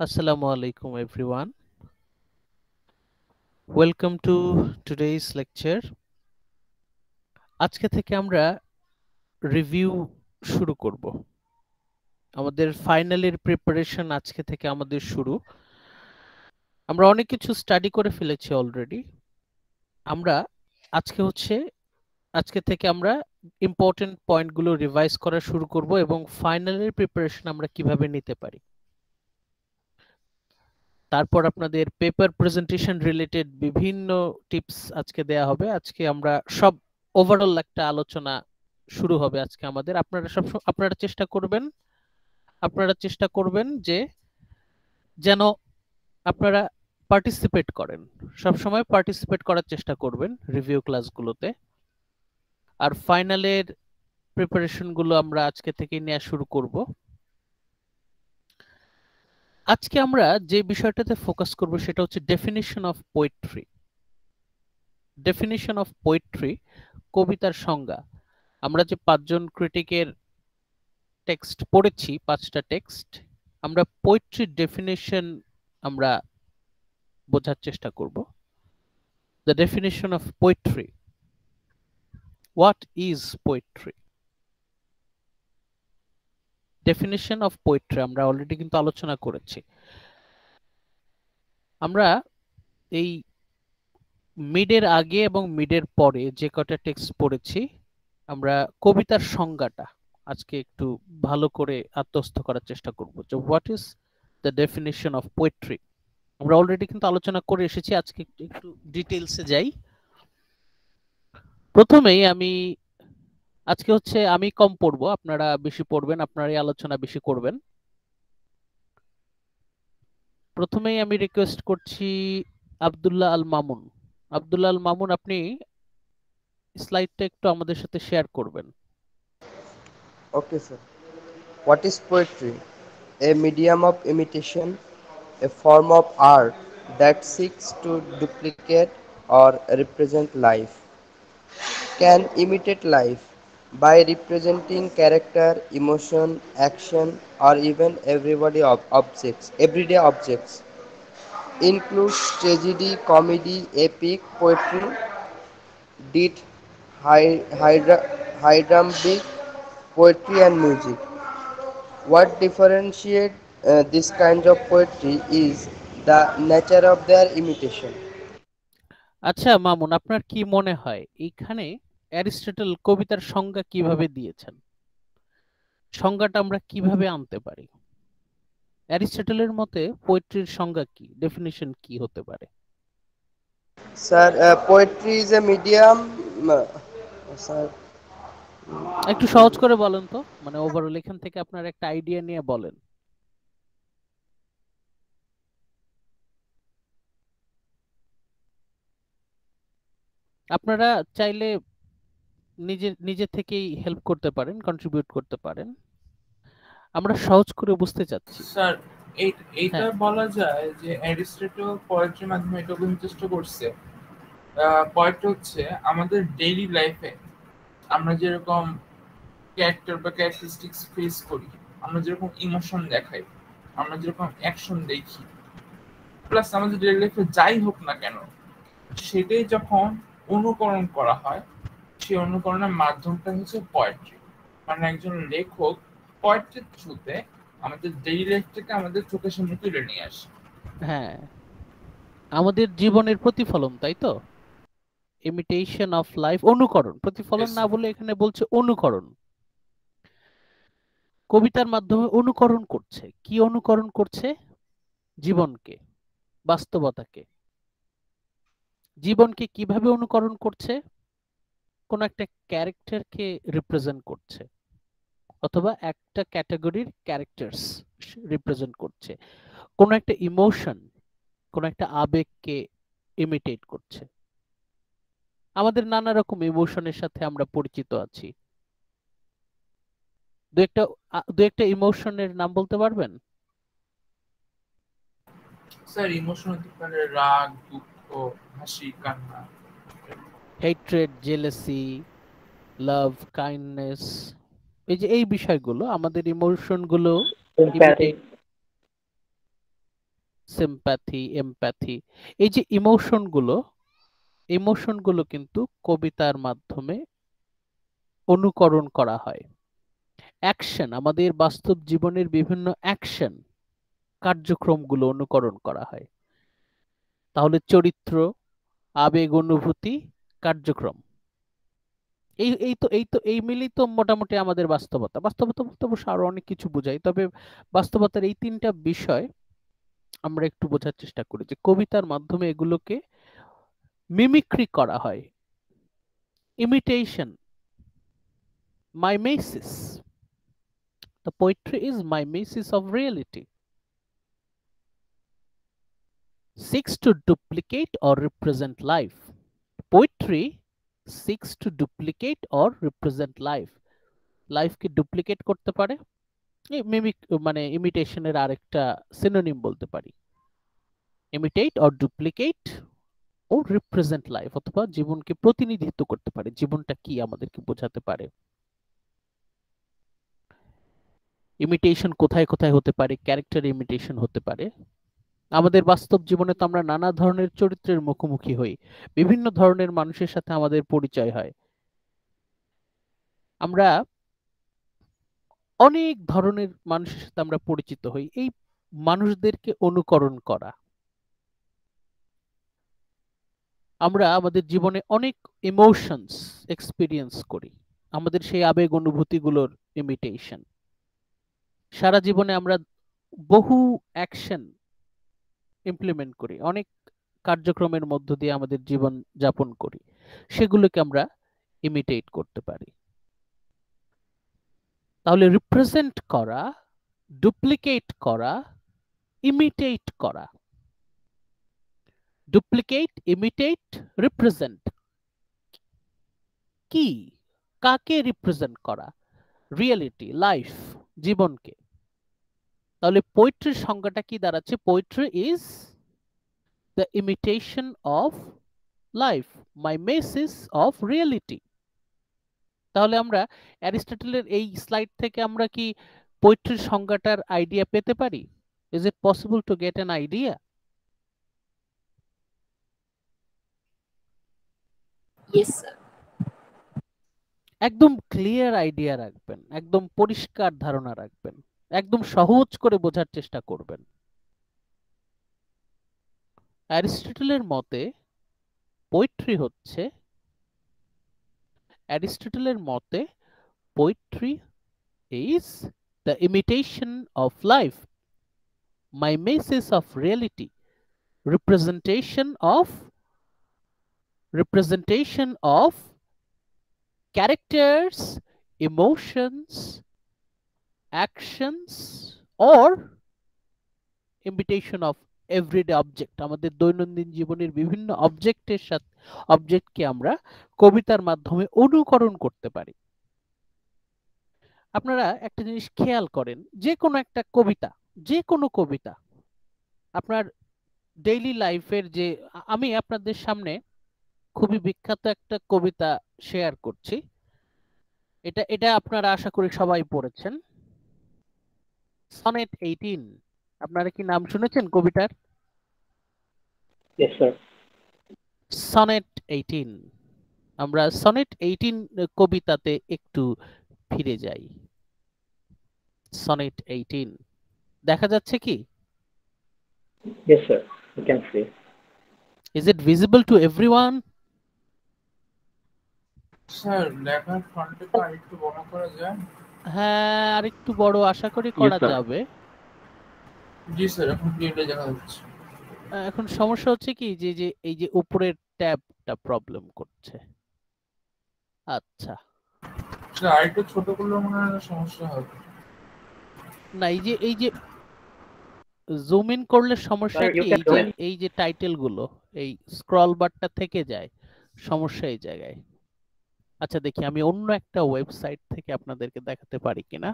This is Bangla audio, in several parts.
Assalamu alaikum everyone. Welcome to today's lecture. আজকে থেকে আমরা রিভিউ শুরু করব। আমাদের ফাইনালের প্রিপারেশন আজকে থেকে আমাদের শুরু। আমরা অনেক কিছু স্টাডি করে ফেলেছি অলরেডি। আমরা আজকে থেকে আমরা ইম্পর্টেন্ট পয়েন্টগুলো রিভাইজ করা শুরু করব এবং ফাইনালের প্রিপারেশন আমরা কিভাবে নিতে পারি। তারপর আপনাদের পেপার প্রেজেন্টেশন রিলেটেড বিভিন্ন টিপস আজকে দেয়া হবে। আজকে আমরা সব ওভারঅল একটা আলোচনা শুরু হবে আজকে আমাদের। আপনারা চেষ্টা করবেন যে যেন আপনারা পার্টিসিপেট করেন, সব সময় পার্টিসিপেট করার চেষ্টা করবেন রিভিউ ক্লাসগুলোতে। আর ফাইনালের প্রিপারেশন গুলো আমরা আজকে থেকে নেওয়া শুরু করব। আজকে আমরা যে বিষয়টাতে ফোকাস করব সেটা হচ্ছে definition of poetry. Definition of poetry, কবিতার সংজ্ঞা। আমরা যে পাঁচজন ক্রিটিকের টেক্সট পড়েছি, পাঁচটা টেক্সট, আমরা পোয়েট্রির ডেফিনিশন আমরা বোঝার চেষ্টা করব। The definition of poetry, what is poetry. Definition of poetry আমরা অলরেডি কিন্তু আলোচনা করেছি। আমরা এই মিডের আগে এবং মিডের পরে যে কটা টেক্সট পড়েছি, আমরা কবিতার সংজ্ঞাটা আজকে একটু ভালো করে আত্মস্থ করার চেষ্টা করব যে what is the definition of poetry. আমরা অলরেডি কিন্তু আলোচনা করে এসেছি, আজকে একটু ডিটেইলসে যাই। প্রথমেই আমি কম পড়বো, আপনারা বেশি পড়বেন, আপনারা এই আলোচনা বেশি করবেন। প্রথমেই আমি রিকোয়েস্ট করছি আব্দুল্লাহ আল মামুন। আব্দুল্লাহ আল মামুন, আপনি স্লাইডটা একটু আমাদের সাথে শেয়ার করবেন। Okay, sir. What is poetry? A medium of imitation, a form of art that seeks to duplicate or represent life. Can imitate life by representing character, emotion, action, or even everyday objects. Includes tragedy, comedy, epic, poetry, did hydrambic, poetry, and music. What differentiates this kind of poetry is the nature of their imitation. আচ্ছা মামুন, আপনার কি মনে হয় এইখানে অ্যারিস্টটল কবিতার সংজ্ঞা কিভাবে দিয়েছেন? সংজ্ঞাটা আমরা কিভাবে আনতে পারি? অ্যারিস্টটলের মতে পোয়েট্রির সংজ্ঞা কি, ডেফিনিশন কি হতে পারে? Sir, poetry is a medium. Sir, একটু সহজ করে বলেন তো, মানে ওভারঅল এখান থেকে আপনার একটা আইডিয়া নিয়ে বলেন। আপনারা চাইলে নিজে থেকেই হেল্প করতে পারেন, কন্ট্রিবিউট করতে পারেন। আমরা সহজ করে বুঝতে চাচ্ছি। স্যার, এইটা হ্যাঁ, বলা যায় যে অ্যারিস্টটল পোয়েট্রির মাধ্যমে এটা বোঝার চেষ্টা করছে। পোয়েট্রি হচ্ছে আমাদের ডেইলি লাইফে আমরা যেরকম ক্যারেক্টার বা ক্যারেক্টারিস্টিক্স ফেস করি, আমরা যেরকম ইমোশন দেখাই, আমরা যেরকম অ্যাকশন দেখি, প্লাস আমাদের ডেইলি লাইফে যাই হোক না কেন, সেটাই যখন অনুকরণ করা হয়, সেই অনুকরণের মাধ্যমটা হচ্ছে পোয়েট্রি। মানে একজন লেখক পোয়েট্রির থ্রুতে আমাদের ডেইলি লাইফটাকে আমাদের চোখের সামনে তুলে নিয়ে আসে। হ্যাঁ, আমাদের জীবনের প্রতিফলন, তাই তো? ইমিটেশন অফ লাইফ, অনুকরণ, প্রতিফলন Yes, না sir. বলে এখানে বলছে অনুকরণ। কবিতার মাধ্যমে অনুকরণ করছে, কি অনুকরণ করছে? জীবনকে, বাস্তবতাকে। জীবনকে কিভাবে অনুকরণ করছে? কোন একটা ক্যারেক্টারকে রিপ্রেজেন্ট করছে, অথবা একটা ক্যাটাগরির ক্যারেক্টার্স রিপ্রেজেন্ট করছে। কোন একটা ইমোশন, কোন একটা আবেগকে ইমিটেট করছে। আমাদের নানা রকম ইমোশনের সাথে আমরা পরিচিত আছি। দু একটা ইমোশনের নাম বলতে পারবেন? স্যার, ইমোশন হতে পারে রাগ, দুঃখ, হাসি, কান্না। হেট্রেড, জেলেসি, লাভ, কাইন্ডনেস। এই যে এই বিষয়গুলো, আমাদের ইমোশন গুলো Empathy. ইমিটেট সিম্প্যাথি, এমপ্যাথি, এই যে ইমোশনগুলো কিন্তু কবিতার মাধ্যমে অনুকরণ করা হয়। অ্যাকশন, আমাদের বাস্তব জীবনের বিভিন্ন অ্যাকশন, কার্যক্রমগুলো অনুকরণ করা হয়। তাহলে চরিত্র, আবেগ, অনুভূতি, কার্যক্রম, এই মিলেই তো মোটামুটি আমাদের বাস্তবতা। বাস্তবতা বলতে অবশ্য আরো অনেক কিছু বোঝায়, তবে বাস্তবতার এই তিনটা বিষয় আমরা একটু বোঝার চেষ্টা করি যে কবিতার মাধ্যমে এগুলোকে মিমিক্রি করা হয়, imitation, mimesis. The poetry is mimesis of reality. Seeks to duplicate or represent life. Poetry seeks to duplicate or represent life. Life K duplicate করতে পারে, এই মিমিক মানে ইমিটেশনের আরেকটা সিনোনিম বলতে পারি। ইমিটেট অর ডুপ্লিকেট ও রিপ্রেজেন্ট লাইফ, অথবা জীবনকে প্রতিনিধিত্ব করতে পারে, জীবনটা কি আমাদেরকে বোঝাতে পারে। ইমিটেশন কোথায় কোথায় হতে পারে? ক্যারেক্টার ইমিটেশন হতে পারে। আমাদের বাস্তব জীবনে তো আমরা নানা ধরনের চরিত্রের মুখোমুখি হই, বিভিন্ন ধরনের মানুষের সাথে আমাদের পরিচয় হয়। আমরা অনেক ধরনের মানুষের সাথে আমরা পরিচিত হই, এই মানুষদেরকে অনুকরণ করা। আমরা আমাদের জীবনে অনেক ইমোশনস এক্সপিরিয়েন্স করি, আমাদের সেই আবেগ অনুভূতিগুলোর ইমিটেশন। সারা জীবনে আমরা বহু অ্যাকশন ইমপ্লিমেন্ট করি, অনেক কার্যক্রমের মধ্য দিয়ে আমাদের জীবন যাপন করি, সেগুলোকে আমরা ইমিটেট করতে পারি। তাহলে রিপ্রেজেন্ট করা, ডুপ্লিকেট করা, ইমিটেট করা। ডুপ্লিকেট, ইমিটেট, রিপ্রেজেন্ট কি? কাকে রিপ্রেজেন্ট করা? রিয়েলিটি, লাইফ, জীবনকে। তাহলে পোয়েট্রির সংজ্ঞাটা কি দাঁড়াচ্ছে? Poetry is the imitation of life, mimesis of reality. তাহলে আমরা অ্যারিস্টটলের এই স্লাইড থেকে আমরা কি পোয়েট্রির সংজ্ঞাটার আইডিয়া পেতে পারি? Is it possible to get an idea? Yes, sir. একদম ক্লিয়ার আইডিয়া রাখবেন, একদম পরিষ্কার ধারণা রাখবেন, একদম সহজ করে বোঝার চেষ্টা করবেন। অ্যারিস্টটলের মতে পোয়েট্রি হচ্ছে, অ্যারিস্টটলের মতে poetry is the imitation of life, mimesis of reality, representation of characters, emotions, actions, or imitation of everyday object। আমাদের দৈনন্দিন জীবনের বিভিন্ন অবজেক্টকে আমরা কবিতার মাধ্যমে অনুকরণ করতে পারি। আপনারা একটা জিনিস খেয়াল করেন, যে কোনো একটা কবিতা, যে কোনো কবিতা আপনার ডেইলি লাইফের যে, আমি আপনাদের সামনে খুবই বিখ্যাত একটা কবিতা শেয়ার করছি, এটা এটা আপনারা আশা করি সবাই পড়েছেন, সনেট 18। আপনারা কি নাম শুনেছেন কবিতার? Yes, sir. সনেট 18। আমরা সনেট 18 কবিতাতে একটু ফিরে যাই। সনেট 18 দেখা যাচ্ছে কি? Yes, sir. You can see. Is it visible to everyone? Sir লেখার ফন্টটা আরেকটু বড় করা যায়? হ্যাঁ, আর একটু বড় আশা করি Yes, করা sir. যাবে। জি স্যার, এখন ক্লিয়ারলি দেখা যাচ্ছে। এখন সমস্যা হচ্ছে কি যে যে এই যে উপরের ট্যাবটা প্রবলেম করছে। আচ্ছা, স্যার আরেকটু ছোট করলে মনে হয় না সমস্যা হবে। না এই যে জুম ইন করলে সমস্যা Sir, কি, you can do it. এই যে টাইটেল গুলো, এই স্ক্রল বারটা থেকে যায়, সমস্যা এই জায়গায়। আচ্ছা দেখি আমি অন্য একটা ওয়েবসাইট থেকে আপনাদেরকে দেখাতে পারি কিনা।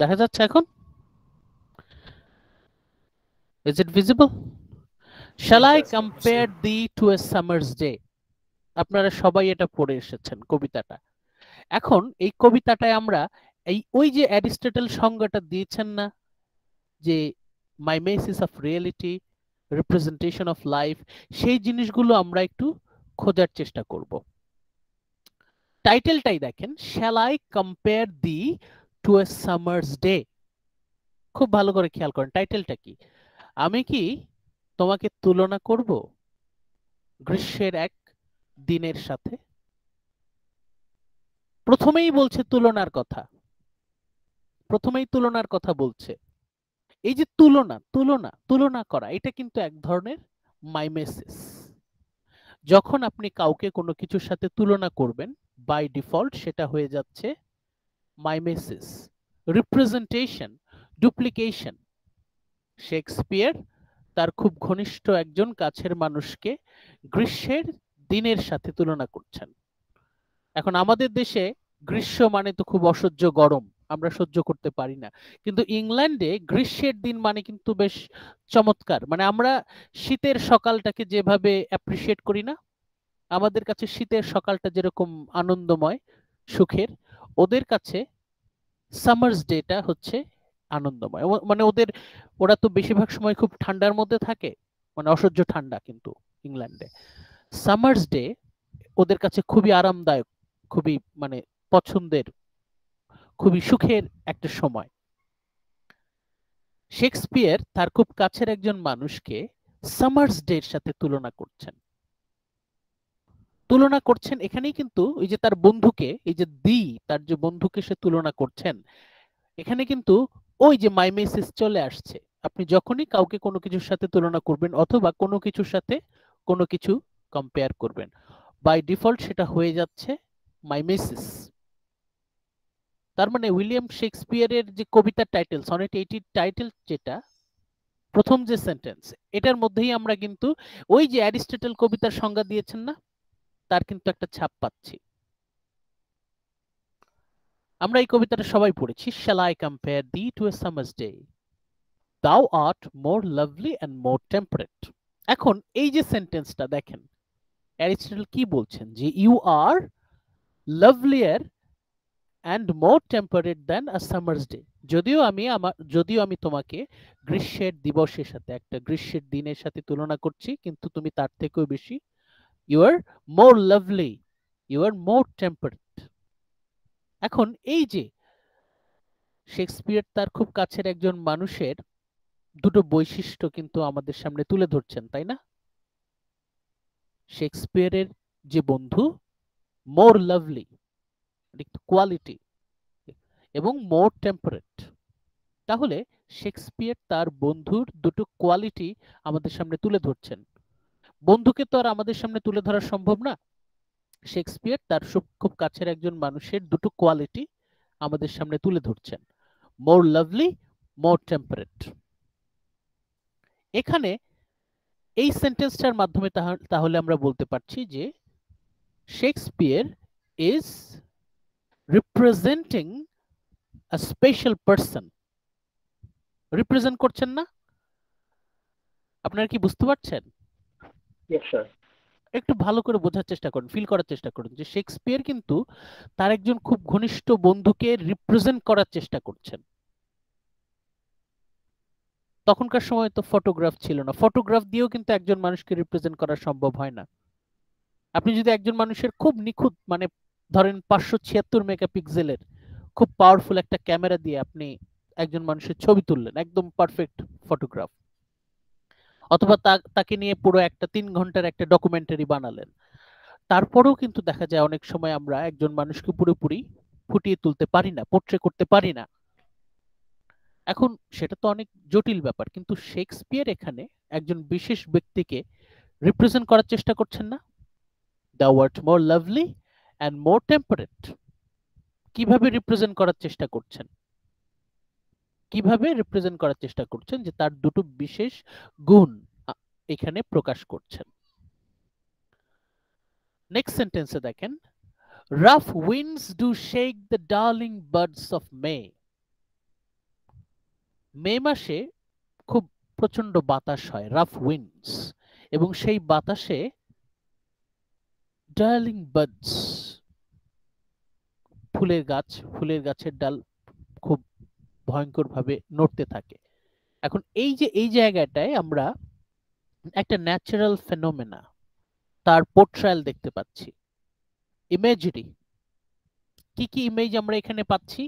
দেখা যাচ্ছে এখন? Is it visible? Shall I Yes, yes, compare obviously. thee to a summer's day? আপনারা সবাই এটা পড়ে এসেছেন কবিতাটা। এখন এই কবিতাটায় আমরা ওই যে অ্যারিস্টটল সংজ্ঞাটা দিয়েছেন না, যে mimesis of reality, representation of life, সেই জিনিসগুলো আমরা একটু খোঁজার চেষ্টা করব। টাইটেলটাই দেখেন, shall I compare thee to a summer's day. খুব ভালো করে খেয়াল করেন টাইটেলটা কি। আমি কি তোমাকে তুলনা করব গ্রীষ্মের এক দিনের সাথে? প্রথমেই বলছে তুলনার কথা, প্রথমেই তুলনার কথা বলছে। এই যে তুলনা তুলনা তুলনা করা, এটা কিন্তু এক ধরনের মাইমেসিস। যখন আপনি কাউকে কোনো কিছুর সাথে তুলনা করবেন, বাই ডিফল্ট সেটা হয়ে যাচ্ছে মাইমেসিস, রিপ্রেজেন্টেশন, ডুপ্লিকেশন। শেক্সপিয়ার তার খুব ঘনিষ্ঠ একজন কাছের মানুষকে গ্রীষ্মের দিনের সাথে তুলনা করছেন। এখন আমাদের দেশে গ্রীষ্ম মানে তো খুব অসহ্য গরম, আমরা সহ্য করতে পারি না, কিন্তু ইংল্যান্ডে গ্রীষ্মের দিন মানে কিন্তু বেশ চমৎকার। মানে আমরা শীতের সকালটাকে যেভাবে অ্যাপ্রিসিয়েট করি না, আমাদের কাছে শীতের সকালটা যেরকম আনন্দময় সুখের, ওদের কাছে সামার্স ডেটা হচ্ছে আনন্দময়। মানে ওরা তো বেশিরভাগ সময় খুব ঠান্ডার মধ্যে থাকে, মানে অসহ্য ঠান্ডা, কিন্তু ইংল্যান্ডে সামার্স ডে ওদের কাছে খুবই আরামদায়ক, খুবই মানে পছন্দের, খুবই সুখের একটা সময়। শেক্সপিয়ার তার খুব কাছের একজন মানুষকে সামার্স ডে এর সাথে তুলনা করছেন। তুলনা করছেন এখানেই কিন্তু ওই যে তার বন্ধুকে, এই যে তার যে বন্ধুকে সে তুলনা করছেন, এখানে কিন্তু ওই যে মাইমেসিস চলে আসছে। আপনি যখনই কাউকে কোনো কিছুর সাথে তুলনা করবেন অথবা কোনো কিছুর সাথে কোনো কিছু কম্পেয়ার করবেন, বাই ডিফল্ট সেটা হয়ে যাচ্ছে মাইমেসিস। তার মানে উইলিয়াম শেক্সপিয়ারের যে কবিতার টাইটেল, সনেট 80 টাইটেল, যেটা প্রথম যে সেন্টেন্স, এটার মধ্যেই আমরা কিন্তু ওই যে অ্যারিস্টটল কবিতার সংজ্ঞা দিয়েছেন না, তার কিন্তু একটা ছাপ পাচ্ছি। আমরা এই কবিতাটা সবাই পড়েছি। Shall I compare thee to a summer's day? Thou art more lovely and more temperate. এখন এই যে সেন্টেন্সটা দেখেন, অ্যারিস্টটল কি বলছেন, যে you are lovelier and more temperate than a summer's day. যদিও আমি তোমাকে গ্রীষ্মের দিবসের সাথে, একটা গ্রীষ্মের দিনের সাথে তুলনা করছি, কিন্তু তুমি তার থেকেও বেশি, you are more lovely, you are more temperate. এখন এই যে শেক্সপিয়ার তার খুব কাছের একজন মানুষের দুটো বৈশিষ্ট্য কিন্তু আমাদের সামনে তুলে ধরছেন, তাই না? শেক্সপিয়ারের যে বন্ধু মোর লাভলি, কোয়ালিটি, এবং মোর টেম্পারেট। তাহলে শেক্সপিয়ার তার বন্ধুর দুটো কোয়ালিটি আমাদের সামনে তুলে ধরছেন। বন্ধুকে তো আর আমাদের সামনে তুলে ধরা সম্ভব না, শেক্সপিয়ার তার খুব কাছের একজন মানুষের দুটো কোয়ালিটি আমাদের সামনে তুলে ধরছেন, মোর লাভলি, মোর টেম্পারেট। এখানে এই সেন্টেন্সটার মাধ্যমে তাহলে আমরা বলতে পারছি যে Shakespeare is representing a special person. Represent করছেন না? আপনারা কি বুঝতে পারছেন? Yes, sir. একটু ভালো করে বোঝার চেষ্টা করুন, ফিল করার চেষ্টা করুন যে শেক্সপিয়ার কিন্তু তার একজন খুব ঘনিষ্ঠ বন্ধুকে রিপ্রেজেন্ট করার চেষ্টা করছেন। তখনকার সময় তো ফটোগ্রাফ ছিল না, ফটোগ্রাফ দিয়েও কিন্তু একজন মানুষকে রিপ্রেজেন্ট করা সম্ভব হয় না। আপনি যদি একজন মানুষের খুব নিখুঁত, মানে ধরেন 576 মেগাপিক্সেলের খুব পাওয়ারফুল একটা ক্যামেরা দিয়ে আপনি একজন মানুষের ছবি তুললেন, একদম পারফেক্ট ফটোগ্রাফ, অথবা তাকে নিয়ে পুরো একটা 3 ঘন্টার একটা ডকুমেন্টারি বানালেন, তারপরেও কিন্তু দেখা যায় অনেক সময় আমরা একজন মানুষকে পুরোপুরি ফুটিয়ে তুলতে পারি না, পোর্ট্রে করতে পারি না। এখন সেটা তো অনেক জটিল ব্যাপার, কিন্তু শেক্সপিয়ার এখানে একজন বিশেষ ব্যক্তিকে রিপ্রেজেন্ট করার চেষ্টা করছেন না, thou art more lovely and more temperate। কিভাবে রিপ্রেজেন্ট করার চেষ্টা করছেন? কিভাবে রিপ্রেজেন্ট করার চেষ্টা করছেন যে তার দুটো বিশেষ গুণ এখানে প্রকাশ করছেন। নেক্সট সেন্টেন্সে দেখেন, rough winds do shake the darling buds of May। মে মাসে খুব প্রচন্ড বাতাস হয়, রাফ উইন্ডস, এবং সেই বাতাসে ডার্লিং বার্ডস, ফুলের গাছের ডাল খুব ভয়ঙ্কর ভাবে নড়তে থাকে। এখন এই জায়গাটায় আমরা একটা ন্যাচারাল ফেনোমেনা, তার পোর্ট্রায়াল দেখতে পাচ্ছি। ইমেজারি, কি কি ইমেজ আমরা এখানে পাচ্ছি?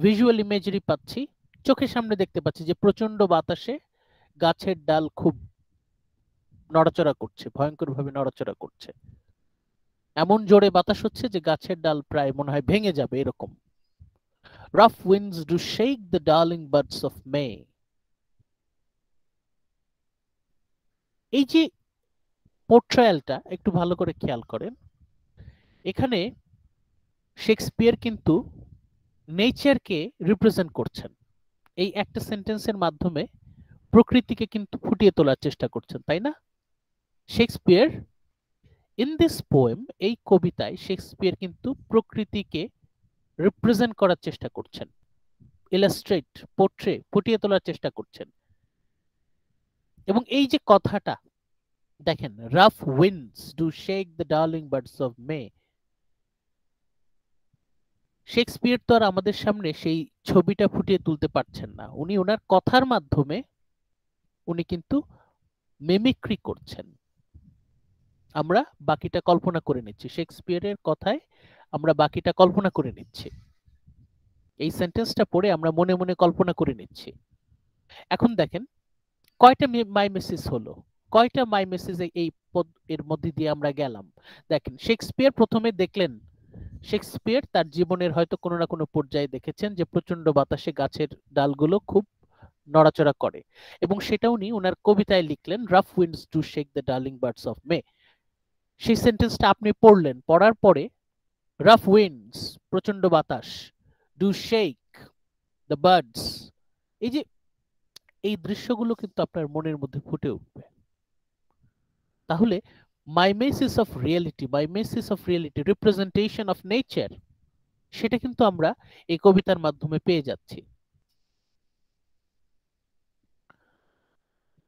ভিজুয়াল ইমেজারি পাচ্ছি, চোখের সামনে দেখতে পাচ্ছি যে প্রচন্ড বাতাসে গাছের ডাল খুব নড়াচড়া করছে, ভয়ঙ্কর ভাবে নড়াচড়া করছে, এমন জোরে বাতাস হচ্ছে যে গাছের ডাল প্রায় মনে হয় ভেঙে যাবে এরকম। Rough winds do shake the darling birds of May. এই যে পোর্ট্রায়ালটা একটু ভালো করে খেয়াল করেন, এখানে শেক্সপিয়ার কিন্তু নেচারকে রিপ্রেজেন্ট করছেন, এই একটা সেন্টেন্সের মাধ্যমে প্রকৃতিকে কিন্তু ফুটিয়ে তোলার চেষ্টা করছেন, তাই না? শেক্সপিয়ার ইন দিস পোয়েম, এই কবিতায় শেক্সপিয়ার কিন্তু প্রকৃতিকে রিপ্রেজেন্ট করার চেষ্টা করছেন, ইলাস্ট্রেট, পোর্ট্রে, ফুটিয়ে তোলার চেষ্টা করছেন। এবং এই যে কথাটা দেখেন, rough winds do shake the darling birds of May, Shakespeare তো আর আমাদের সামনে সেই ছবিটা ফুটিয়ে তুলতে পারছেন না, উনি ওনার কথার মাধ্যমে উনি কিন্তু মিমিক্রি করছেন। আমরা বাকিটা কল্পনা করে নিচ্ছি, শেক্সপিয়ারের কথায় আমরা বাকিটা কল্পনা করে নিচ্ছি, এই সেন্টেন্সটা পড়ে আমরা মনে মনে কল্পনা করে নিচ্ছি। এখন দেখেন কয়টা মাইমেসিস হলো, কয়টা মাইমেসিস এই এর মধ্যে দিয়ে আমরা গেলাম। দেখেন, শেক্সপিয়ার প্রথমে দেখলেন, শেক্সপিয়ার তার জীবনের হয়তো কোনো না কোনো পর্যায়ে দেখেছেন যে প্রচন্ড বাতাসে গাছের ডালগুলো খুব নড়াচড়া করে, এবং সেটা উনি ওনার কবিতায় লিখলেন, rough winds do shake the darling birds of May. সেই সেন্টেন্সটা আপনি পড়লেন, পড়ার পরে রাফ উইন্ডস, প্রচন্ড বাতাস, ডু শেক দ্য বার্ডস, এই যে এই দৃশ্যগুলো কিন্তু আপনার মনের মধ্যে ফুটে উঠবে। তাহলে mimesis of reality, representation of nature, সেটা কিন্তু আমরা এই কবিতার মাধ্যমে পেয়ে যাচ্ছি।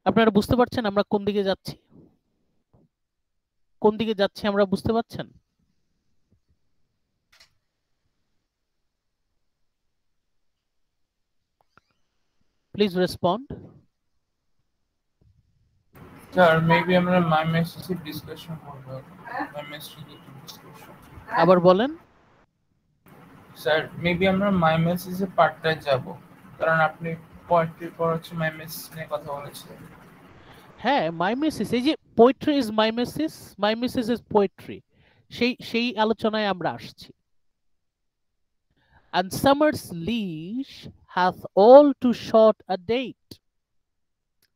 আপনারা বুঝতে পারছেন আমরা কোন দিকে যাচ্ছি? কোন দিকে যাচ্ছি আমরা বুঝতে পারছেন? Please respond. স্যার মেবি আমরা মাইমেসিসের ডিসকাশন করব, মাইমেসিসের ডিসকাশন। আবার বলেন। স্যার মেবি আমরা মাইমেসিসের পার্টটায় যাব, কারণ আপনি পোয়েট্রি পড়াচ্ছি মাইমেসিস নিয়ে কথা বলেছিলেন। হ্যাঁ, মাইমেসিস, এই যে poetry is mimesis, mimesis is poetry, সেই আলোচনায় আমরা আসছি। And summer's leash hath all too short a date.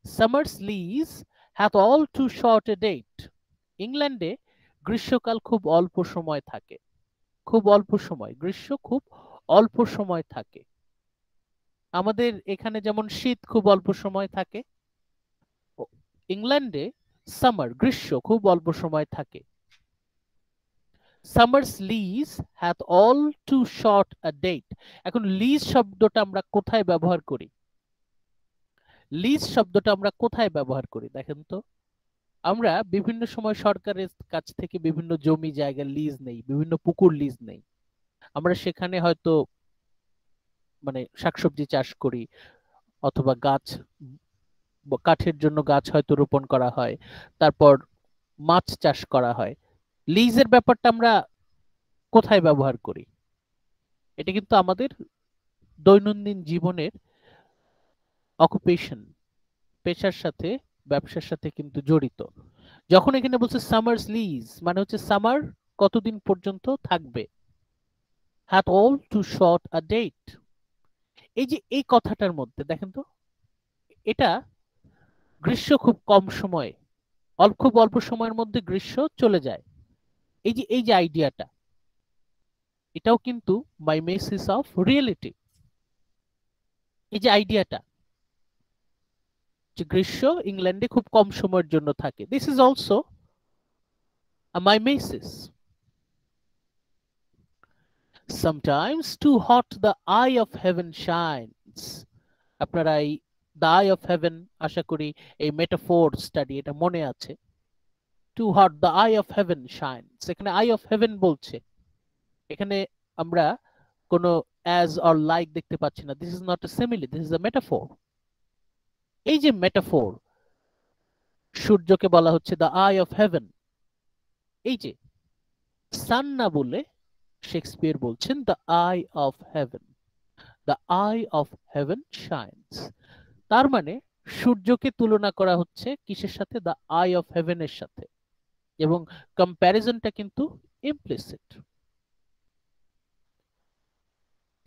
Summer's leash hath all too short a date. ইংল্যান্ডে গ্রীষ্মকাল খুব অল্প সময় থাকে, খুব অল্প সময়, গ্রীষ্ম খুব অল্প সময় থাকে। আমাদের এখানে যেমন শীত খুব অল্প সময় থাকে, ইংল্যান্ডে সামার, গ্রীষ্ম খুব অল্প সময় থাকে। Summer's lease hath all too short a date. এখন লিজ শব্দটা আমরা কোথায় ব্যবহার করি? লিজ শব্দটা আমরা কোথায় ব্যবহার করি দেখেন তো? আমরা বিভিন্ন সময় সরকারের কাছ থেকে বিভিন্ন জমি জায়গা লিজ নেই, বিভিন্ন পুকুর লিজ নেই, আমরা সেখানে হয়তো মানে শাকসবজি চাষ করি, অথবা গাছ, কাঠের জন্য গাছ হয়তো রোপণ করা হয়, তারপর মাছ চাষ করা হয়। লিজের ব্যাপারটা আমরা কোথায় ব্যবহার করি? এটা কিন্তু আমাদের দৈনন্দিন জীবনের অকুপেশন, পেশার সাথে, ব্যবসার সাথে কিন্তু জড়িত। যখন এখানে বলছে সামার্স লিজ, মানে হচ্ছে সামার কতদিন পর্যন্ত থাকবে, hath all too short a date. এই যে এই কথাটার মধ্যে দেখেন তো, এটা গ্রীষ্ম খুব কম সময়ে, খুব অল্প সময়ের মধ্যে গ্রীষ্ম চলে যায়, এই যে আইডিয়াটা, এটাও কিন্তু মাইমেসিস অফ রিয়েলিটি। এই যে আইডিয়াটা যে গ্রীষ্ম ইংল্যান্ডে খুব কম সময়ের জন্য থাকে, this is also a mimesis. Sometimes too hot the eye of heaven shines. আপনারা এই দ্য আই অফ হেভেন, আশা করি এই মেটাফোর স্টাডি এটা মনে আছে। Too hot the eye of heaven shines, এখানে আই অফ হেভেন বলছে, এখানে আমরা কোনো অ্যাজ অর লাইক দেখতে পাচ্ছি না। This is not A simile, this is a metaphor. এই যে মেটাফোর, সূর্যকে বলা হচ্ছে দ্য আই অফ হেভেন। এই যে সান না বলে শেক্সপিয়ার বলছেন the eye of haven, the eye of heaven shines. তার মানে সূর্যকে তুলনা করা হচ্ছে কিসের সাথে? দ্য আই অফ হেভেনের সাথে, এবং কম্প্যারিজনটা কিন্তু implicit.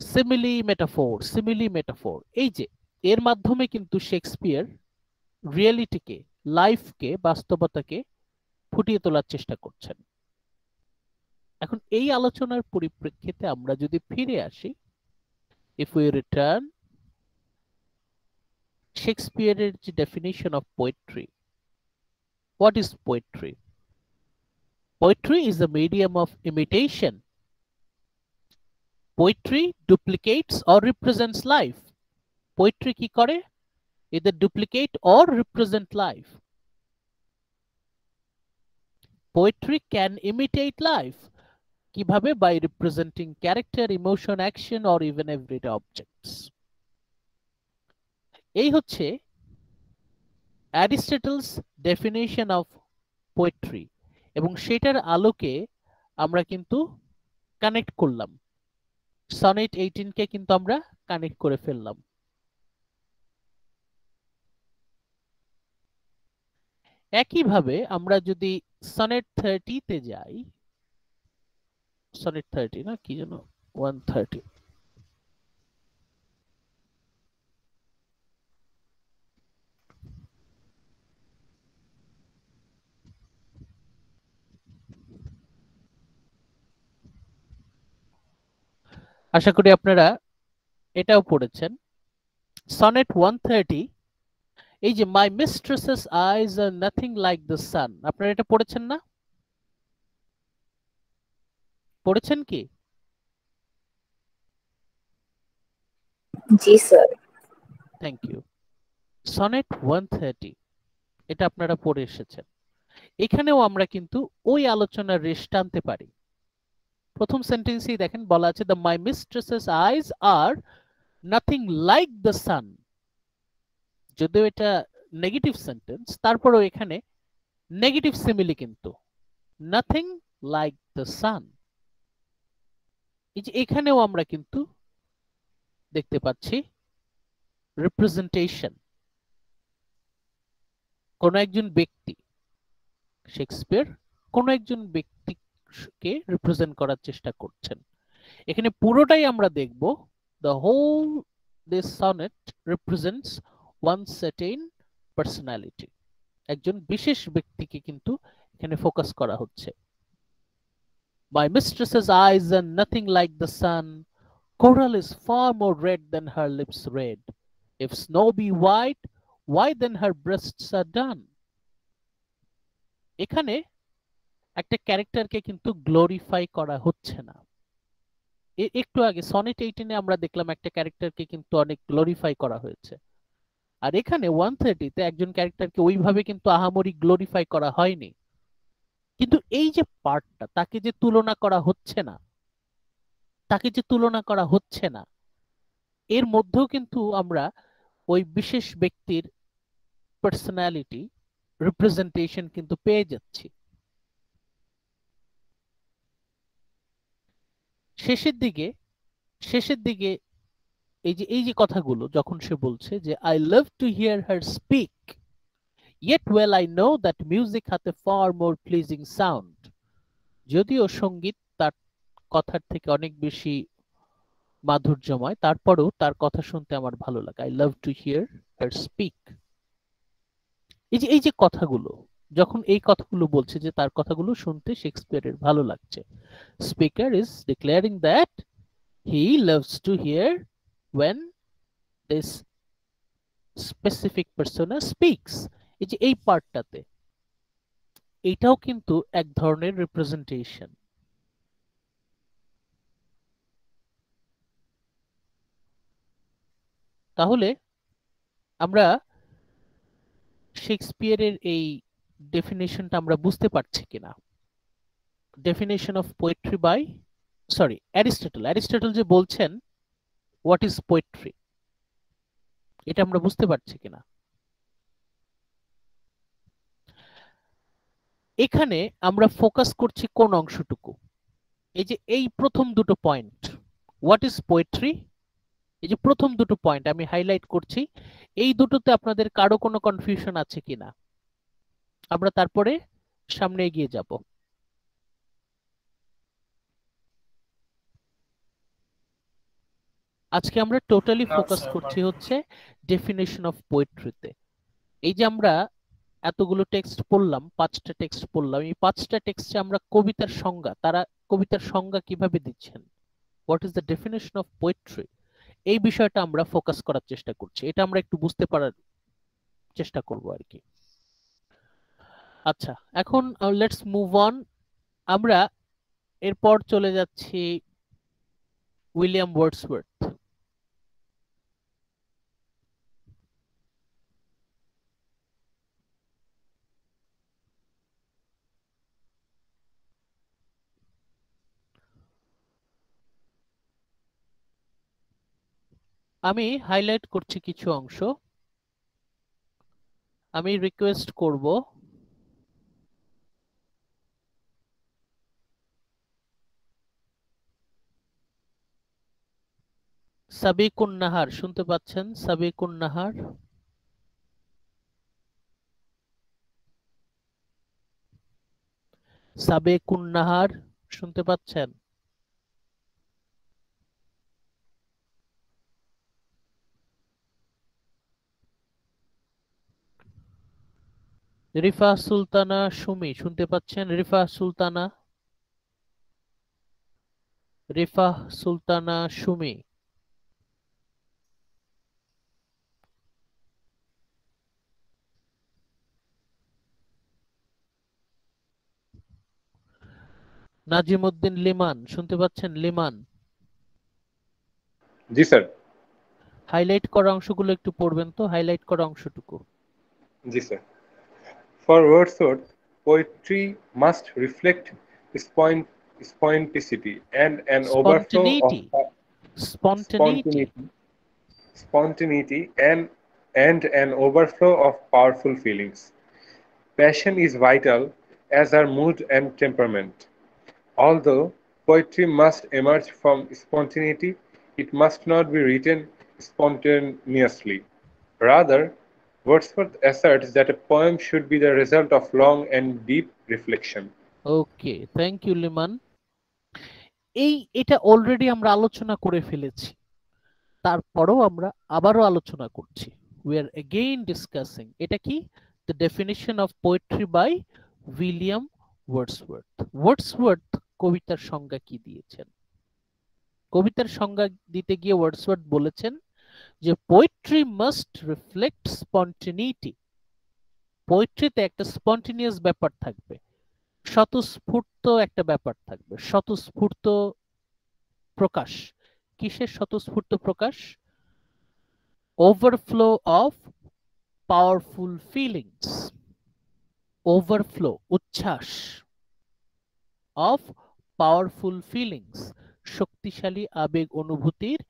Simile metaphor, simile metaphor, এই যে এর মাধ্যমে কিন্তু শেক্সপিয়ার রিয়েলিটিকে, লাইফকে, বাস্তবতাকে ফুটিয়ে তোলার চেষ্টা করছেন। এখন এই আলোচনার পরিপ্রেক্ষিতে আমরা যদি ফিরে আসি, ইফ উই রিটার্ন, শেক্সপিয়ারের যে definition of poetry, what is poetry? Poetry is a medium of imitation. Poetry duplicates or represents life. Poetry কি করে? Either duplicate or represent life. Poetry can imitate life. কিভাবে? By representing character, emotion, action or even everyday objects. এই হচ্ছে অ্যারিস্টটলস ডেফিনেশন অফ পোয়েট্রি, এবং সেটার আলোকে আমরা কিন্তু কানেক্ট করলাম, সনেট 18 কে কিন্তু আমরা কানেক্ট করে ফেললাম। একইভাবে আমরা যদি সনেট 30 তে যাই, সনেট 30 না কি যেন 130, আশা করি আপনারা এটাও পড়েছেন। সনেট 130, এই যে my mistress's eyes are nothing like the sun, আপনারা এটা পড়েছেন না? পড়েছেন কি? জি স্যার। Thank you. সনেট 130 এটা আপনারা পড়ে এসেছেন। এখানেও আমরা কিন্তু ওই আলোচনার রেশ টানতে পারি। প্রথম সেন্টেন্সেই দেখেন বলা আছে the my mistress's eyes are nothing like the sun. যদিও এটা নেগেটিভ সেন্টেন্স, তারপরেও এখানে নেগেটিভ সিমিলি কিন্তু, নাথিং লাইক দ্য সান। এই যে এখানেও আমরা কিন্তু দেখতে পাচ্ছি রিপ্রেজেন্টেশন। কোন একজন ব্যক্তি, শেক্সপিয়ার কোন একজন ব্যক্তিকে রিপ্রেজেন্ট করার চেষ্টা করছেন। এখানে পুরোটাই আমরা দেখব the whole this sonnet represents one certain personality, একজন বিশেষ ব্যক্তিকে কিন্তু এখানে ফোকাস করা হচ্ছে। My mistress's eyes are nothing like the sun, coral is far more red than her lips red, if snow be white, why then her breasts are done. এখানে একটা ক্যারেক্টারকে কিন্তু গ্লোরিফাই করা হচ্ছে না। একটু আগে সনেট 18 আমরা দেখলাম একটা ক্যারেক্টারকে কিন্তু অনেক গ্লোরিফাই করা হয়েছে, আর এখানে 130 তে একজন ক্যারেক্টারকে ওইভাবে কিন্তু আহামরি গ্লোরিফাই করা হয়নি। কিন্তু এই যে পার্টটা, তাকে যে তুলনা করা হচ্ছে না, তাকে যে তুলনা করা হচ্ছে না, এর মধ্যেও কিন্তু আমরা ওই বিশেষ ব্যক্তির পার্সোনালিটি রিপ্রেজেন্টেশন কিন্তু পেয়ে যাচ্ছি। শেষের দিকে এই যে কথাগুলো যখন সে বলছে যে I love to here her speak, yet well I know that music hath a far more pleasing sound. যদিও সঙ্গীত তার কথার থেকে অনেক বেশি মাধুর্যময়, তারপরেও তার কথা শুনতে আমার ভালো লাগে। I love to here her speak. এই যে কথাগুলো, যখন এই কথাগুলো বলছে যে তার কথাগুলো শুনতে শেক্সপিয়ারের ভালো লাগছে, speaker is declaring that he loves to here when this specific persona speaks. এই যে এই পার্টটাতে, এটাও কিন্তু এক ধরনের রিপ্রেজেন্টেশন। তাহলে আমরা শেক্সপিয়ারের এই ডেফিনেশনটা আমরা বুঝতে পারছি কিনা? Definition of poetry by Aristotle যে বলছেন হোয়াট ইজ পোয়েট্রি, এটা আমরা বুঝতে পারছি কিনা? এখানে আমরা ফোকাস করছি কোন অংশটুকু? এই যে এই প্রথম দুটো পয়েন্ট, হোয়াট ইজ পোয়েট্রি, এই যে প্রথম দুটো পয়েন্ট আমি হাইলাইট করছি, এই দুটোতে আপনাদের কারো কোনো কনফিউশন আছে কিনা? আমরা তারপরে সামনে এগিয়ে যাব। আজকে আমরা টোটালি ফোকাস করছি হচ্ছে ডেফিনেশন অফ পোয়েট্রিতে। এই যে আমরা এতগুলো টেক্সট পড়লাম, 5টা টেক্সট পড়লাম, এই 5টা টেক্সটে আমরা কবিতার সংজ্ঞা, তারা কবিতার সংজ্ঞা কিভাবে দিচ্ছেন, what is the definition of poetry, এই বিষয়টা আমরা ফোকাস করার চেষ্টা করছি। এটা আমরা একটু বুঝতে পারার চেষ্টা করব আর কি। আচ্ছা, এখন লেটস মুভ অন। আমরা এরপর চলে যাচ্ছি উইলিয়াম ওয়ার্ডসওয়ার্থ। আমি হাইলাইট করছি কিছু অংশ, আমি রিকোয়েস্ট করব সাবিকুন নাহার, শুনতে পাচ্ছেন? সাবিকুন নাহার, সাবেকুন নাহার শুনতে পাচ্ছেন? রিফা সুলতানা সুমি শুনতে পাচ্ছেন? রিফা সুলতানা, রিফা সুলতানা সুমি। নাজিমউদ্দিন লিমান শুনতে পাচ্ছেন? লিমান, জি স্যার। হাইলাইট করা অংশগুলো একটু পড়বেন তো, হাইলাইট করা অংশটুকু। জি sir. For Wordsworth, poetry must reflect spontaneity and an overflow of স্পন্টেনিটি spontaneity and an overflow of powerful feelings. Passion is vital, as are mood and temperament. Although poetry must emerge from spontaneity, it must not be written spontaneously. Rather, Wordsworth asserts that a poem should be the result of long and deep reflection. Okay, thank you লিমান। এটা অলরেডি আমরা আলোচনা করে ফেলেছি, তারপরেও আমরা আবারও আলোচনা করছি। উই আর এগেইন ডিসকাসিং এটা কি, the definition of poetry by William Wordsworth. Wordsworth কবিতার সংজ্ঞা কি দিয়েছেন? কবিতার সংজ্ঞা দিতে গিয়ে ওয়ার্ডসওয়ার্থ বলেছেন যে পোয়েট্রি মাস্ট রিফ্লেক্ট স্পন্টেনিটি। পোয়েট্রিতে একটা স্পন্টেনিয়াস ব্যাপার থাকবে, স্বতঃস্ফূর্ত একটা ব্যাপার থাকবে, স্বতঃস্ফূর্ত প্রকাশ। কিসের স্বতঃস্ফূর্ত প্রকাশ? Overflow of powerful feelings, overflow উচ্ছ্বাস, অফ পাওয়ারফুল ফিলিংস শক্তিশালী আবেগ অনুভূতির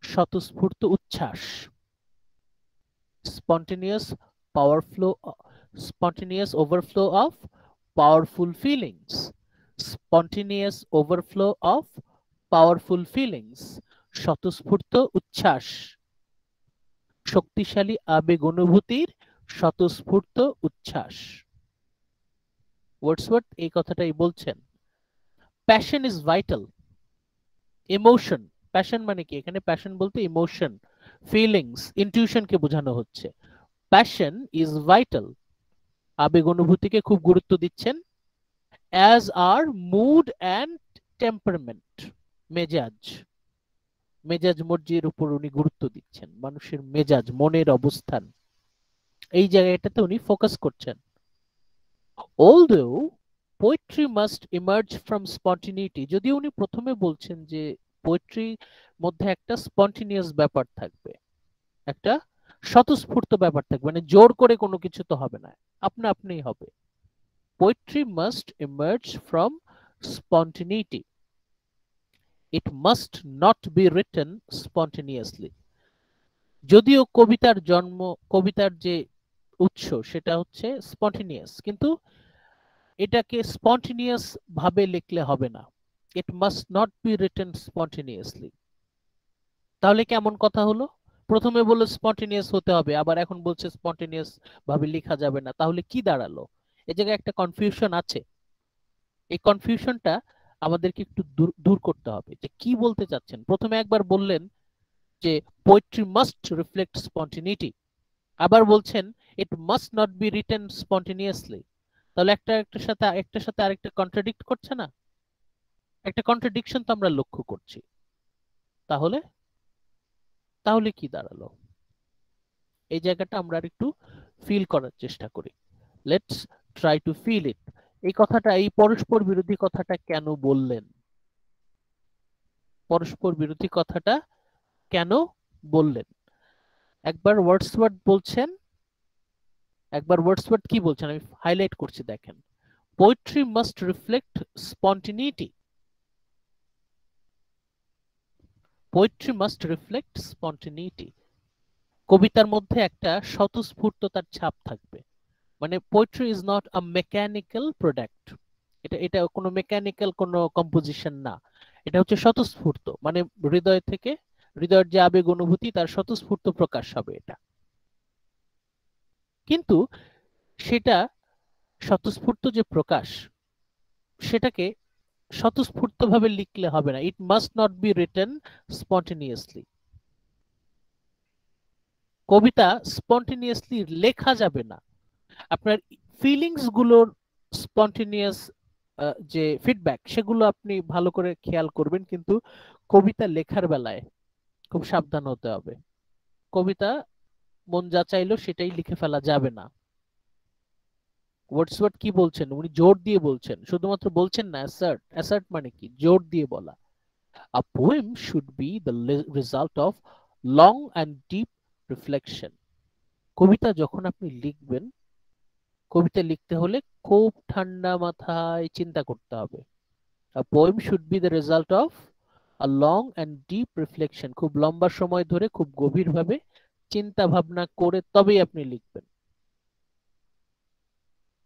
স্বতঃস্ফূর্ত উচ্ছ্বাস। Spontaneous spontaneous overflow of powerful feelings, spontaneous overflow of powerful feelings স্বতঃস্ফূর্ত উচ্ছ্বাস, শক্তিশালী আবেগ অনুভূতির স্বতঃস্ফূর্ত উচ্ছ্বাস। ওয়ার্ডসওয়ার্থ এই কথাটাই বলছেন। Passion is vital, emotion, passion মানে কি? এখানে প্যাশন বলতে ইমোশন, ফিলিংস, ইনটিউশনকে বোঝানো হচ্ছে। প্যাশন ইজ ভাইটাল, আবেগ অনুভূতিকে খুব গুরুত্ব দিচ্ছেন। As our mood and temperament, মেজাজ, মেজাজ মর্জির উপর উনি গুরুত্ব দিচ্ছেন, মানুষের মেজাজ, মনের অবস্থান, এই জায়গাটাতে উনি ফোকাস করছেন। Although poetry must emerge from spontaneity, যদিও উনি প্রথমে বলছেন যে পোয়েট্রির মধ্যে একটা স্পন্টেনিয়াস ব্যাপার থাকবে, একটা স্বতঃস্ফূর্ত ব্যাপার থাকবে, মানে জোর করে কোনো কিছু তো হবে না, আপনা আপনিই হবে। Poetry must emerge from spontaneity, it must not be written spontaneously. যদিও কবিতার যে উৎস সেটা হচ্ছে স্পন্টেনিয়াস, কিন্তু এটাকে স্পন্টেনিয়াস ভাবে লিখলে হবে না, it must not be written spontaneously. তাহলে কেমন কথা হলো? প্রথমে বললো স্পন্টেনিয়াস হতে হবে, আবার এখন বলছে স্পন্টেনিয়াস ভাবে লেখা যাবে না, তাহলে কি দাঁড়ালো? এই জায়গায় একটা কনফিউশন আছে। এই কনফিউশনটা আমাদেরকে একটু দূর করতে হবে, যে কি বলতে চাচ্ছেন। প্রথমে একবার বললেন যে পোয়েট্রি মাস্ট রিফ্লেক্ট স্পন্টেনিটি, আবার বলছেন ইট must not be written spontaneously. তাহলে একটার সাথে আরেকটা কন্ট্রাডিক্ট করছে না? একটা কন্ট্রাডিকশন তো আমরা লক্ষ্য করছি। তাহলে তাহলে কি দাঁড়ালো? এই জায়গাটা আমরা একটু ফিল করার চেষ্টা করি। Let's try to feel it. এই কথাটা, এই পরস্পর বিরোধী কথাটা কেন বললেন? পরস্পর বিরোধী কথাটা কেন বললেন? একবার ওয়ার্ডসওয়ার্থ বলছেন, একবার ওয়ার্ডসওয়ার্থ কি বলছেন আমি হাইলাইট করছি, দেখেন। Poetry must reflect স্পন্টেনিটি, poetry must reflect স্পন্টেনিটি। কবিতার মধ্যে একটা স্বতঃস্ফূর্ততার ছাপ থাকবে, মানে poetry is not a mechanical product. এটা কোনো মেকানিক্যাল কোনো কম্পোজিশন না, এটা হচ্ছে স্বতঃস্ফূর্ত, মানে হৃদয় থেকে, হৃদয়ের যে আবেগ অনুভূতি তার স্বতঃস্ফূর্ত প্রকাশ হবে এটা। কিন্তু সেটা স্বতঃস্ফূর্ত যে প্রকাশ, সেটাকে স্বতঃস্ফূর্ত ভাবে লিখলে হবে না, it must not be written spontaneously. কবিতা স্পন্টেনিয়াসলি লেখা যাবে না। আপনার ফিলিংস গুলোর স্পন্টেনিয়াস যে ফিডব্যাক, সেগুলো আপনি ভালো করে খেয়াল করবেন, কিন্তু কবিতা লেখার বেলায় খুব সাবধান হতে হবে। কবিতা মন যা চাইলো সেটাই লিখে ফেলা যাবে না। ওয়ার্ডসওয়ার্থ কি বলছেন? উনি জোর দিয়ে বলছেন, শুধুমাত্র বলছেন না, অ্যাসার্ট। অ্যাসার্ট মানে কি? জোর দিয়ে বলা। A poem should be the result of long and deep reflection. কবিতা যখন আপনি লিখবেন, কবিতা লিখতে হলে খুব ঠান্ডা মাথায় চিন্তা করতে হবে। A poem should be the result of a long and deep reflection. খুব লম্বা সময় ধরে খুব গভীরভাবে চিন্তা ভাবনা করে তবেই আপনি লিখবেন।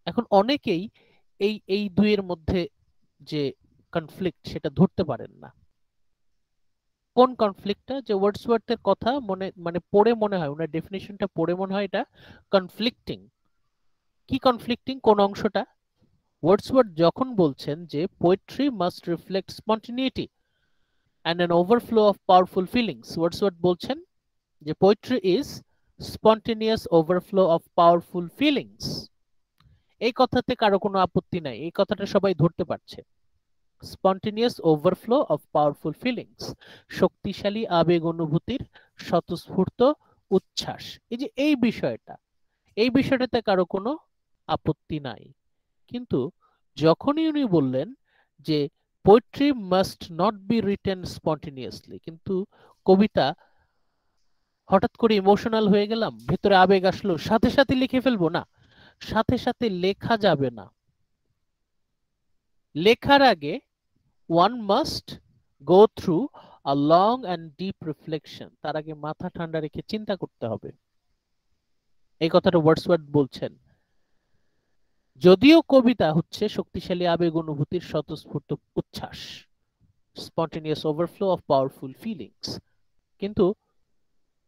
এখন অনেকেই এই দুইয়ের মধ্যে যে কনফ্লিক্ট সেটা ধরতে পারেন না। কোন কনফ্লিক্টটা? যে ওয়ার্ডসওয়ার্থের কথা মানে পড়ে মনে হয়, ওনার ডেফিনিশনটা পড়ে মনে হয় এটা কনফ্লিক্টিং। কি কনফ্লিক্টিং? কোন অংশটা? ওয়ার্ডসওয়ার্থ যখন বলছেন যে poetry must reflect স্পন্টেনিটি and an overflow of powerful feelings, Wordsworth বলছেন যে poetry is spontaneous overflow of powerful feelings। এই কথাতে কারো কোনো আপত্তি নাই, এই কথাটা সবাই ধরতে পারছে। spontaneous overflow of powerful feelings, শক্তিশালী আবেগ অনুভূতির স্বতঃস্ফূর্ত উচ্ছ্বাস। এই যে এই বিষয়টাতে কারো কোনো আপত্তি নাই। কিন্তু যখনই উনি বললেন যে poetry must not be written spontaneously, কিন্তু কবিতা হঠাৎ করে ইমোশনাল হয়ে গেলাম, ভেতরে আবেগ আসলো, সাথে সাথে লিখে ফেলবো না, সাথে সাথে লেখা যাবে না। লেখার আগে one must go through a long and deep reflection, তার আগে মাথা ঠান্ডা রেখে চিন্তা করতে হবে। এই কথাটা ওয়ার্ডসওয়ার্থ বলছেন। যদিও কবিতা হচ্ছে শক্তিশালী আবেগ অনুভূতির স্বতঃস্ফূর্ত উচ্ছ্বাস, spontaneous overflow of powerful feelings, কিন্তু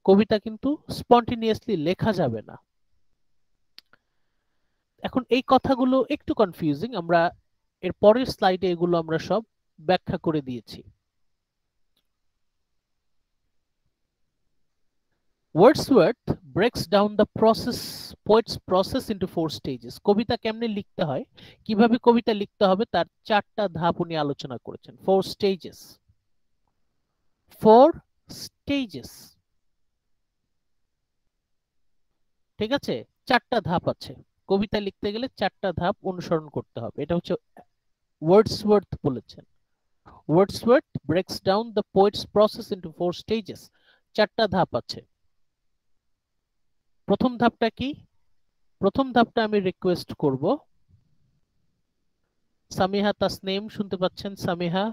কবিতা কিন্তু স্পন্টেনিয়াসলি লেখা যাবে না। এখন এই কথাগুলো একটু কনফিউজিং, আমরা এর পরের স্লাইডে এগুলো আমরা সব ব্যাখ্যা করে দিয়েছি। Wordsworth breaks down the poet's process into 4 stages. কবিতা কেমনে লিখতে হয়, কিভাবে কবিতা লিখতে হবে, তার 4টা ধাপ উনি আলোচনা করেছেন। 4 stages, 4 stages, ঠিক আছে? 4টা ধাপ আছে। কবিতা লিখতে গেলে 4টা ধাপ অনুসরণ করতে হবে, এটা হচ্ছে ওয়ার্ডসওয়ার্থ বলেছেন। Wordsworth breaks down the poet's process into 4 stages, 4টা ধাপ আছে। প্রথম ধাপটা কি? প্রথম ধাপটা আমি রিকোয়েস্ট করব সামিহা তাসনিম, শুনতে পাচ্ছেন সামিহা?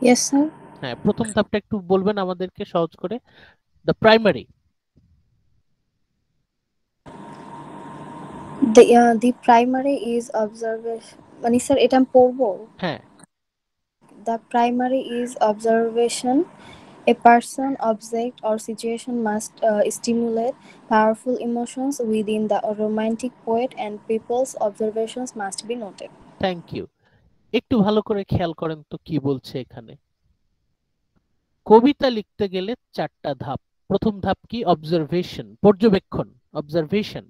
Yes, sir. হ্যাঁ, প্রথম ধাপটা একটু বলবেন আমাদেরকে সহজ করে। The primary. The primary is observation. মানে স্যার এটা আমি পড়বো? হ্যাঁ। The primary is observation. A person, object, or situation must stimulate powerful emotions within the romantic poet, and people's observations must be noted. Thank you. একটু ভালো করে খেয়াল করেন তো কি বলছে এখানে। কবিতা লিখতে গেলে 4টা ধাপ। প্রথম ধাপ কি? অবজারভেশন, পর্যবেক্ষণ। অবজারভেশন,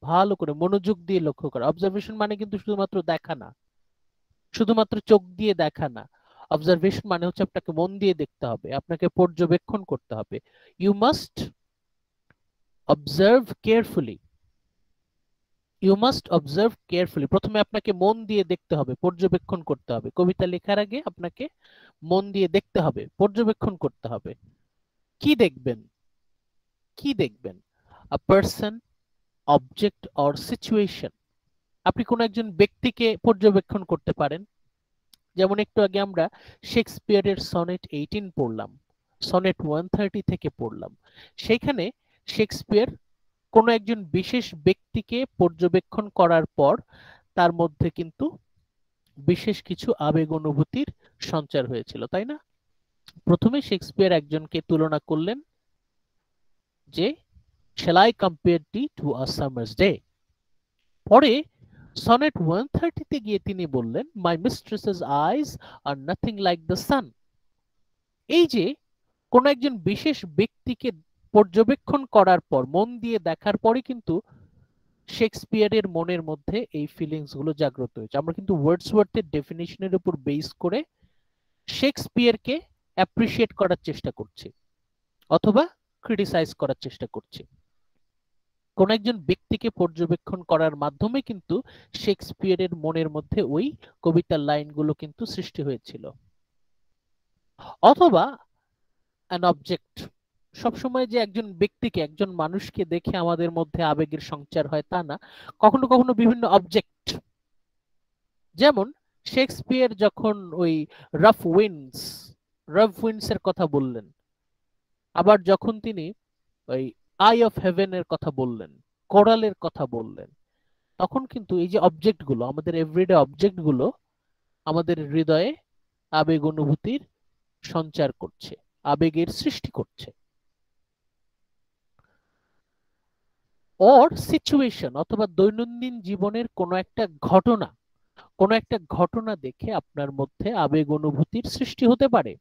ভালো করে মনোযোগ দিয়ে লক্ষ্য করা। অবজারভেশন মানে কিন্তু শুধুমাত্র দেখা না, শুধুমাত্র চোখ দিয়ে দেখা না। অবজারভেশন মানে হচ্ছে আপনাকে মন দিয়ে দেখতে হবে, আপনাকে পর্যবেক্ষণ করতে হবে। You must observe carefully. You must observe carefully. প্রথমে আপনাকে মন দিয়ে দেখতে হবে, পর্যবেক্ষণ করতে হবে। কবিতা লেখার আগে আপনাকে মন দিয়ে দেখতে হবে, পর্যবেক্ষণ করতে হবে। কি দেখবেন? কি দেখবেন? আ পারসন, অবজেক্ট অর সিচুয়েশন। আপনি কোন একজন ব্যক্তিকে পর্যবেক্ষণ করতে পারেন। যেমন একটু আগে আমরা শেক্সপিয়ারের সনেট 18 পড়লাম, সনেট 130 থেকে পড়লাম। সেখানে শেক্সপিয়ার কোন একজন বিশেষ ব্যক্তিকে পর্যবেক্ষণ করার পর তার মধ্যে কিন্তু বিশেষ কিছু আবেগ অনুভূতির সঞ্চার হয়েছিল, তাই না? প্রথমে শেক্সপিয়ার একজনকে তুলনা করলেন যে shall I compare thee to a summer's day। পরে সনেট 130 তে গিয়ে তিনি বললেন my mistress's eyes are nothing like the sun। এই যে কোন একজন বিশেষ ব্যক্তিকে পর্যবেক্ষণ করার পর, মন দিয়ে দেখার পরে কিন্তু শেক্সপিয়ারের মনের মধ্যে এই ফিলিংস গুলো জাগ্রত হয়েছে। আমরা কিন্তু ওয়ার্ডসওয়ার্থের ডেফিনিশনের উপর বেস করে শেক্সপিয়ারকে অ্যাপ্রিশিয়েট করার চেষ্টা করছি অথবা ক্রিটিসাইজ করার চেষ্টা করছি। কোন একজন ব্যক্তিকে পর্যবেক্ষণ করার মাধ্যমে কিন্তু শেক্সপিয়ারের মনের মধ্যে ওই কবিতার লাইনগুলো কিন্তু সৃষ্টি হয়েছিল। অথবা অ্যান অবজেক্ট। সবসময় যে একজন ব্যক্তিকে, একজন মানুষকে দেখে আমাদের মধ্যে আবেগের সঞ্চার হয় তা না, কখনো কখনো বিভিন্ন অবজেক্ট। যেমন শেক্সপিয়ার যখন ওই রাফ উইন্ডস এর কথা বললেন, আবার যখন তিনি ওই আই অফ হেভেন এর কথা বললেন, কোরালের কথা বললেন, তখন কিন্তু এই যে অবজেক্ট গুলো, আমাদের এভরিডে অবজেক্ট গুলো আমাদের হৃদয়ে আবেগ অনুভূতির সঞ্চার করছে, আবেগের সৃষ্টি করছে। অর সিচুয়েশন, অথবা দৈনন্দিন জীবনের কোনো একটা ঘটনা দেখে আপনার মধ্যে আবেগ অনুভূতির সৃষ্টি হতে পারে,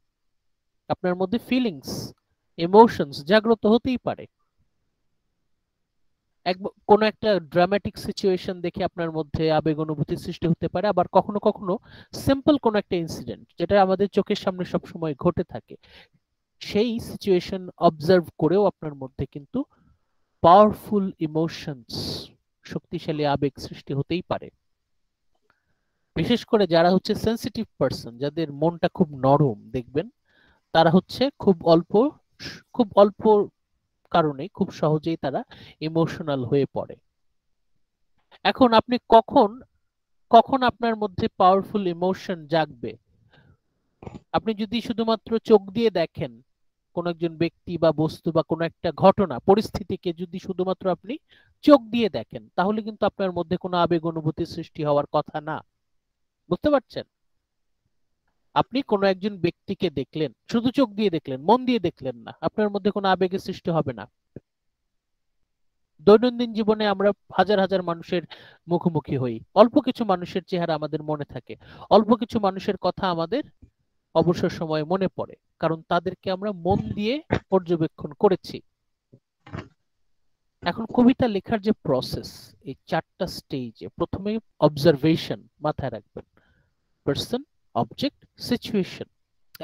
আপনার মধ্যে ফিলিংস, ইমোশনস জাগ্রত হতেই পারে। কোন একটা ড্রামাটিক সিচুয়েশন দেখে আপনার মধ্যে আবেগ অনুভূতির সৃষ্টি হতে পারে। আবার কখনো কখনো সিম্পল কোন একটা ইনসিডেন্ট যেটা আমাদের চোখের সামনে সবসময় ঘটে থাকে, সেই সিচুয়েশন অবজার্ভ করেও আপনার মধ্যে কিন্তু পাওয়ারফুল ইমোশনস, শক্তিশালী আবেগ সৃষ্টি হতেই পারে। বিশেষ করে যারা হচ্ছে সেনসিটিভ পারসন, যাদের মনটা খুব নরম, দেখবেন তারা হচ্ছে খুব অল্প কারণে খুব সহজেই তারা ইমোশনাল হয়ে পড়ে। এখন আপনি কখন আপনার মধ্যে পাওয়ারফুল ইমোশন জাগবে? আপনি যদি শুধুমাত্র চোখ দিয়ে দেখেন কোন একজন ব্যক্তি বা বস্তু বা কোন একটা ঘটনা, পরিস্থিতিকে যদি শুধুমাত্র আপনি চোখ দিয়ে দেখেন, তাহলে কিন্তু আপনার মধ্যে কোনো আবেগ অনুভূতি সৃষ্টি হওয়ার কথা না। বুঝতে পারছেন? আপনি কোন একজন ব্যক্তিকে দেখলেন, শুধু চোখ দিয়ে দেখলেন, মন দিয়ে দেখলেন না, আপনার মধ্যে কোনো আবেগের সৃষ্টি হবে না। দৈনন্দিন জীবনে আমরা হাজার হাজার মানুষের মুখোমুখি হই, অল্প কিছু মানুষের চেহারা আমাদের মনে থাকে, অল্প কিছু মানুষের কথা আমাদের অবসর সময়ে মনে পড়ে, কারণ তাদেরকে আমরা মন দিয়ে পর্যবেক্ষণ করেছি। এখন কবিতা লেখার যে প্রসেস, এই 4টা স্টেজে, প্রথমে অবজারভেশন মাথায় রাখবেন, পারসন, অবজেক্ট, সিচুয়েশন।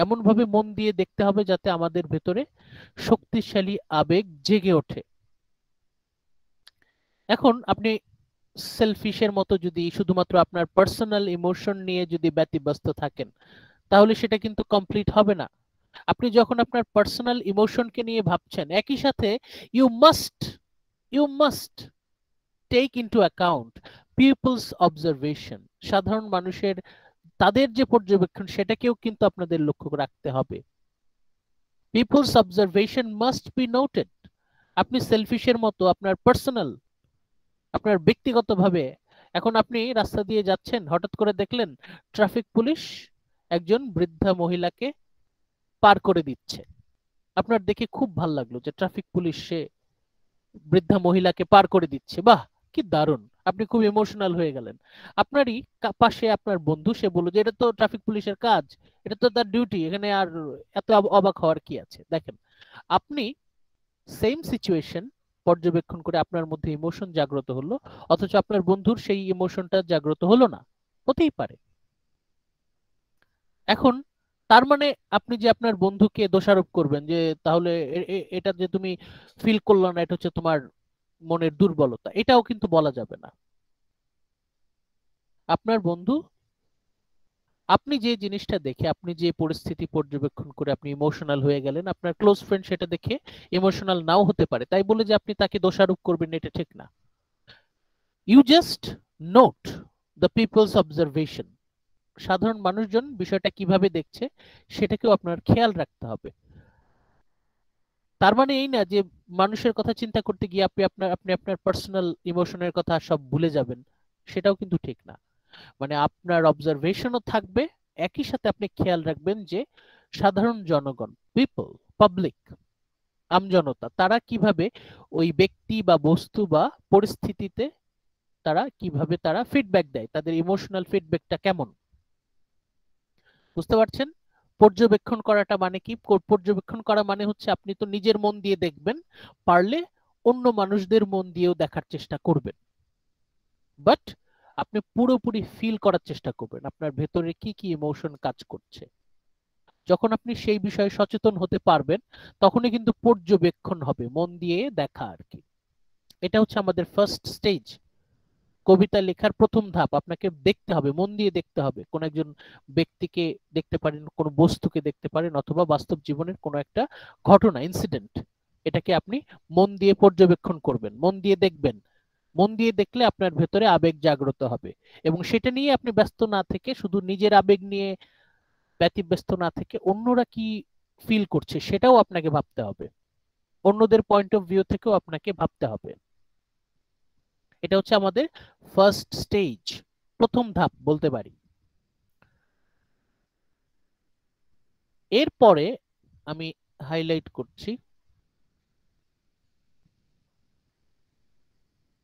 এমন ভাবে মন দিয়ে দেখতে হবে যাতে আমাদের ভেতরে শক্তিশালী আবেগ জেগে ওঠে। এখন আপনি সেলফিশের মতো যদি শুধুমাত্র আপনার পার্সোনাল ইমোশন নিয়ে যদি ব্যতিব্যস্ত থাকেন, তাহলে সেটা কিন্তু কমপ্লিট হবে না। আপনি যখন আপনার পার্সোনাল ইমোশনকে নিয়ে ভাবছেন, একই সাথে you must you must take into account people's observation, সাধারণ মানুষের তাদের যে পর্যবেক্ষণ সেটাকেও কিন্তু আপনাদের লক্ষ্য রাখতে হবে। People's observation must be noted. আপনি সেলফিশের মতো আপনার পার্সোনাল, আপনার ব্যক্তিগতভাবে, এখন আপনি রাস্তা দিয়ে যাচ্ছেন, হঠাৎ করে দেখলেন ট্রাফিক পুলিশ একজন বৃদ্ধা মহিলাকে পার করে দিচ্ছে, আপনার দেখে খুব ভালো লাগলো যে ট্রাফিক পুলিশ সে বৃদ্ধা মহিলাকে পার করে দিচ্ছে, বাহ কি দারুণ, আপনি খুব ইমোশনাল হয়ে গেলেন। আপনারই পাশে আপনার বন্ধু, সে বলল যে এটা তো ট্রাফিক পুলিশের কাজ, এটা তো তার ডিউটি, এখানে আর এত অবাক হওয়ার কি আছে। দেখেন, আপনি সেম সিচুয়েশন পর্যবেক্ষণ করে আপনার মধ্যে ইমোশন জাগ্রত হলো, অথচ আপনার বন্ধুর সেই ইমোশনটা জাগ্রত হলো না, হতেই পারে। এখন তার মানে আপনি যে আপনার বন্ধুকে দোষারোপ করবেন যে তাহলে এটা যে তুমি ফিল করলো না, এটা হচ্ছে তোমার মনের দুর্বলতা, এটাও কিন্তু বলা যাবে না। আপনার বন্ধু, আপনি যে জিনিসটা দেখে, আপনি যে পরিস্থিতি পর্যবেক্ষণ করে আপনি ইমোশনাল হয়ে গেলেন, আপনার ক্লোজ ফ্রেন্ড সেটা দেখে ইমোশনাল নাও হতে পারে, তাই বলে যে আপনি তাকে দোষারোপ করবেন এটা ঠিক না। You just note the people's observation, সাধারণ মানুষজন বিষয়টা কিভাবে দেখছে সেটাকেও আপনার খেয়াল রাখতে হবে। তার মানে এই না যে মানুষের কথা চিন্তা করতে গিয়ে আপনি আপনার পার্সোনাল ইমোশনের কথা সব ভুলে যাবেন, সেটাও কিন্তু ঠিক না। মানে আপনার অবজারভেশনও থাকবে, একই সাথে আপনি খেয়াল রাখবেন যে সাধারণ জনগণ, পিপল, পাবলিক, আমজনতা, তারা কিভাবে ওই ব্যক্তি বা বস্তু বা পরিস্থিতিতে তারা কিভাবে তারা ফিডব্যাক দেয়, তাদের ইমোশনাল ফিডব্যাকটা কেমন, বুঝতে পারছেন? পর্যবেক্ষণ করাটা মানে কি? পর্যবেক্ষণ করা মানে হচ্ছে আপনি তো নিজের মন দিয়ে দেখবেন, পারলে অন্য মানুষদের মন দিয়েও দেখার চেষ্টা করবেন, বাট আপনি পুরোপুরি ফিল করার চেষ্টা করবেন আপনার ভেতরে কি কি ইমোশন কাজ করছে। যখন আপনি সেই বিষয়ে সচেতন হতে পারবেন, তখনই কিন্তু পর্যবেক্ষণ হবে, মন দিয়ে দেখা আর কি। এটা হচ্ছে আমাদের ফার্স্ট স্টেজ। কবিতা লেখার প্রথম ধাপ, আপনাকে দেখতে হবে, মন দিয়ে দেখতে হবে। কোন একজন ব্যক্তিকে দেখতে পারেন, কোন বস্তুকে দেখতে পারেন, অথবা বাস্তব জীবনের কোন একটা ঘটনা, ইনসিডেন্ট, এটাকে আপনি মন দিয়ে পর্যবেক্ষণ করবেন, মন দিয়ে দেখবেন। মন দিয়ে দেখলে আপনার ভেতরে আবেগ জাগ্রত হবে, এবং সেটা নিয়ে আপনি ব্যস্ত না থেকে, শুধু নিজের আবেগ নিয়ে ব্যতিব্যস্ত না থেকে অন্যরা কি ফিল করছে সেটাও আপনাকে ভাবতে হবে, অন্যদের পয়েন্ট অফ ভিউ থেকেও আপনাকে ভাবতে হবে। এটা হচ্ছে আমাদের ফার্স্ট স্টেজ, প্রথম ধাপ বলতে পারি। এরপরে আমি হাইলাইট করছি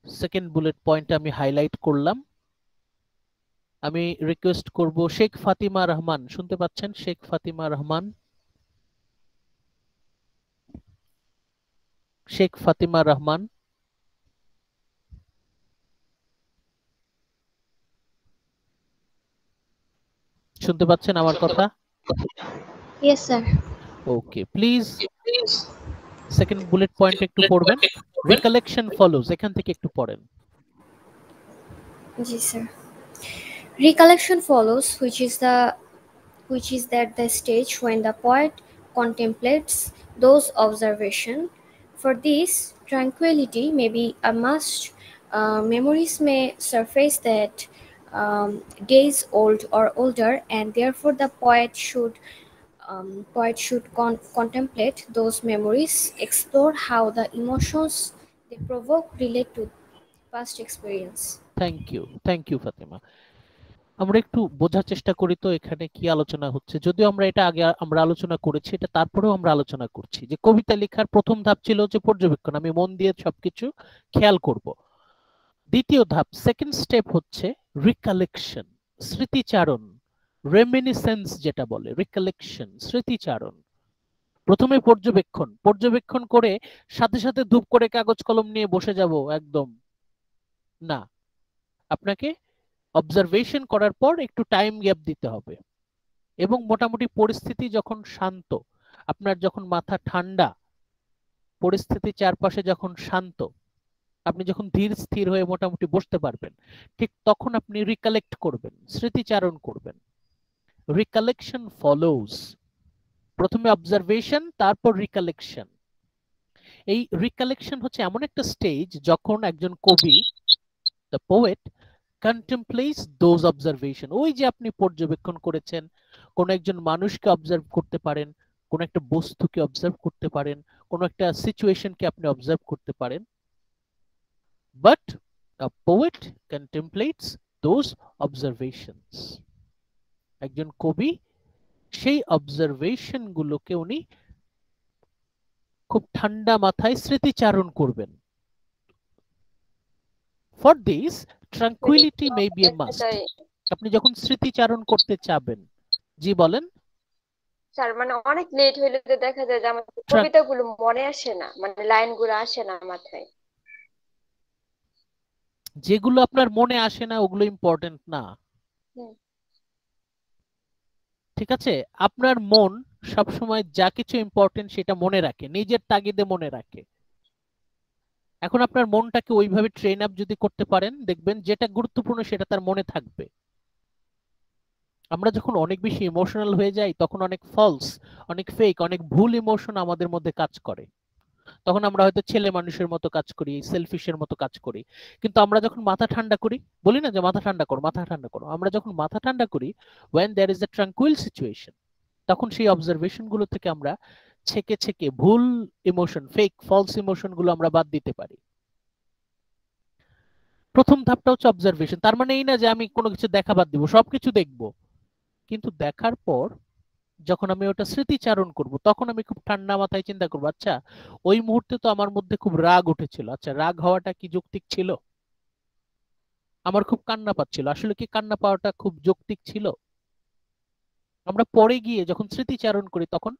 সেকেন্ড বুলেট পয়েন্ট, আমি হাইলাইট করলাম। আমি রিকোয়েস্ট করব শেখ ফাতিমা রহমান, শুনতে পাচ্ছেন? শেখ ফাতিমা রহমান, শেখ ফাতিমা রহমান, শুনতে পাচ্ছেন আমার কথা? Yes, sir. Okay, please second bullet point একটু পড়বেন। রিকলেকশন ফলোজ, এখান থেকে একটু পড়েন। Yes, sir. Recollection follows, which is that the stage when the poet contemplates those observation. For this, tranquility may be a must. Memories may surface that days old or older, and therefore the poet should contemplate those memories, explore how the emotions they provoke relate to past experience. Thank you Fatema. আমরা একটু বোঝার চেষ্টা করি তো এখানে কি আলোচনা হচ্ছে, যদিও আমরা এটা আগে আমরা আলোচনা করেছি, এটা তারপরেও আমরা আলোচনা করছি যে কবিতা লেখার প্রথম ধাপ ছিল যে পর্যবেক্ষণ, আমি মন দিয়ে সবকিছু খেয়াল করব। দ্বিতীয় ধাপ, সেকেন্ড স্টেপ হচ্ছে রিকালেকশন, স্মৃতিচারণ, রেমিনিসেন্স যেটা বলে, রিকালেকশন, স্মৃতিচারণ। প্রথমে পর্যবেক্ষণ, পর্যবেক্ষণ করে সাথে সাথে ধূপ করে কাগজ কলম নিয়ে বসে যাব একদম না, আপনাকে অবজারভেশন করার পর একটু টাইম গ্যাপ দিতে হবে, এবং মোটামুটি পরিস্থিতি যখন শান্ত, আপনার যখন মাথা ঠান্ডা, পরিস্থিতি চারপাশে যখন শান্ত, আপনি যখন ধীর স্থির হয়ে মোটামুটি বসতে পারবেন, ঠিক তখন আপনি রিকালেক্ট করবেন, স্মৃতিচারণ করবেন। রিকালেকশন ফলোজ, প্রথমে অবজারভেশন, তারপর রিকালেকশন। এই রিকালেকশন হচ্ছে এমন একটা স্টেজ যখন একজন কবি, the poet, contemplates those observation. ওই যে আপনি পর্যবেক্ষণ করেছেন, কোন একজন মানুষকে অবজার্ভ করতে পারেন, কোন একটা বস্তুকে অবজার্ভ করতে পারেন, কোন একটা সিচুয়েশনকে আপনি অবজার্ভ করতে পারেন, but a poet contemplates those observations. একজন কবি সেই অবজারভেশন গুলোকে উনি খুব ঠান্ডা মাথায় স্মৃতিচারণ করবেন। For this tranquility may B a must. আপনি যখন স্মৃতিচারণ করতে চাবেন, জি বলেন স্যার, মানে অনেক লেট হইলে তো দেখা যায় যে আমার কবিতাগুলো মনে আসে না, মানে লাইনগুলো আসে না মাথায়। যেগুলো আপনার মনে আসে না ওগুলো ইম্পর্টেন্ট না, ঠিক আছে? আপনার মন সবসময় যা কিছু ইম্পর্টেন্ট সেটা মনে রাখে, নিজের তাগিদে মনে রাখে। এখন আপনার মনটাকে ওইভাবে ট্রেন আপ যদি করতে পারেন, দেখবেন যেটা গুরুত্বপূর্ণ সেটা তার মনে থাকবে। আমরা যখন অনেক বেশি ইমোশনাল হয়ে যাই তখন অনেক ফলস, অনেক ফেক, অনেক ভুল ইমোশন আমাদের মধ্যে কাজ করে। তখন আমরা হয়তো ছেলে মানুষের মতো কাজ করি, সেলফিশের মতো কাজ করি। কিন্তু আমরা যখন মাথা ঠান্ডা করি, বলি না যে মাথা ঠান্ডা করো, মাথা ঠান্ডা করো, আমরা যখন মাথা ঠান্ডা করি, when there is a tranquil situation, তখন সেই অবজারভেশন গুলো থেকে আমরা ছেকে ছেকে ভুল ইমোশন, ফেক, ফলস ইমোশন গুলো আমরা বাদ দিতে পারি। প্রথম ধাপটা হচ্ছে অবজারভেশন। তার মানে এই না যে আমি কোনো কিছু দেখা বাদ দিব, সবকিছু দেখবো, কিন্তু দেখার পর যখন আমি ওটা স্মৃতিচারণ করব তখন আমি খুব ঠান্ডা মাথায় চিন্তা করবো, আচ্ছা ওই মুহূর্তে তো আমার মধ্যে খুব রাগ উঠেছিল, আচ্ছা রাগ হওয়াটা কি যৌক্তিক ছিল? আমার খুব কান্না পাচ্ছিল, আসলে কি কান্না পাওয়াটা খুব যৌক্তিক ছিল? আমরা পরে গিয়ে যখন স্মৃতিচারণ করি তখন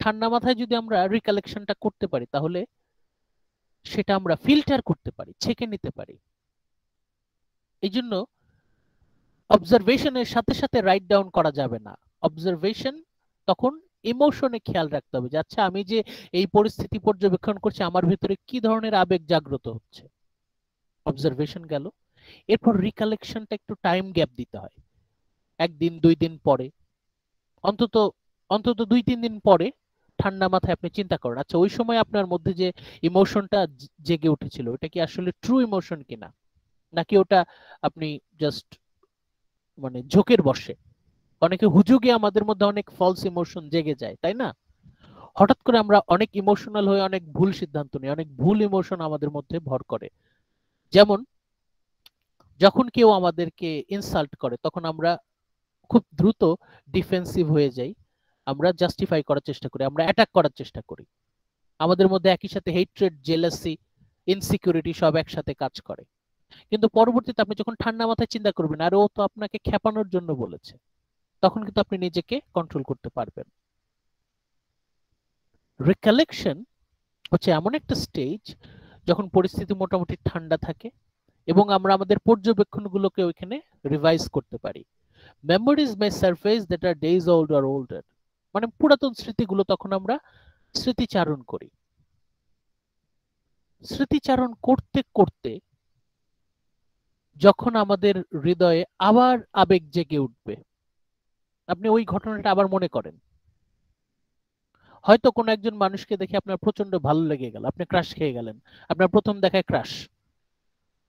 ঠান্ডা মাথায় যদি আমরা রিকালেকশনটা করতে পারি তাহলে সেটা আমরা ফিল্টার করতে পারি, ছেঁকে নিতে পারি। এই জন্য অবজারভেশনের সাথে সাথে রাইট ডাউন করা যাবে না। অবজারভেশন তখন ইমোশনে খেয়াল রাখতে হবে যে আচ্ছা আমি যে এই পরিস্থিতি পর্যবেক্ষণ করছি আমার ভিতরে কি ধরনের আবেগ জাগ্রত হচ্ছে। অবজারভেশন গেল, এরপর রিকালেকশনটা একটু টাইম গ্যাপ দিতে হয়, একদিন 2 দিন পরে, অন্তত অন্তত 2-3 দিন পরে ঠান্ডা মাথায় আপনি চিন্তা করেন, আচ্ছা ওই সময় আপনার মধ্যে যে ইমোশনটা জেগে উঠেছিল ওটা কি আসলে ট্রু ইমোশন কিনা, নাকি ওটা আপনি জাস্ট মানে ঝোঁকের বশে। অনেকে হুজুগে আমাদের মধ্যে অনেক ফলস ইমোশন জেগে যায়, তাই না? হঠাৎ করে আমরা অনেক ইমোশনাল হয়ে অনেক ভুল সিদ্ধান্ত নিই, অনেক ভুল ইমোশন আমাদের মধ্যে ভর করে। যেমন যখন কেউ আমাদেরকে ইনসাল্ট করে তখন আমরা খুব দ্রুত ডিফেন্সিভ হয়ে যাই, আমরা জাস্টিফাই করার চেষ্টা করি, আমরা অ্যাটাক করার চেষ্টা করি। আমাদের মধ্যে একই সাথে হেট্রেড, জেলাসি, ইনসিকিউরিটি সব একসাথে কাজ করে। কিন্তু পরবর্তীতে আপনি যখন ঠান্ডা মাথায় চিন্তা করবেন আর ও তো আপনাকে খেপানোর জন্য বলেছে, তখন কিন্তু আপনি নিজেকে কন্ট্রোল করতে পারবেন। রিকালেকশন হচ্ছে এমন একটা স্টেজ যখন পরিস্থিতি মোটামুটি ঠান্ডা থাকে এবং আমরা আমাদের পর্যবেক্ষণগুলোকে ওইখানে রিভাইজ করতে পারি। Memories may surface that are days old or older, মানে পুরাতন স্মৃতিগুলো তখন আমরা স্মৃতিচারণ করি। স্মৃতিচারণ করতে করতে যখন আমাদের হৃদয়ে আবার আবেগ জেগে উঠবে, আপনি ওই ঘটনাটা আবার মনে করেন, হয়তো কোনো একজন মানুষকে দেখে আপনার প্রচন্ড ভালো লেগে গেল, আপনি ক্রাশ খেয়ে গেলেন, আপনার প্রথম দেখায় ক্রাশ।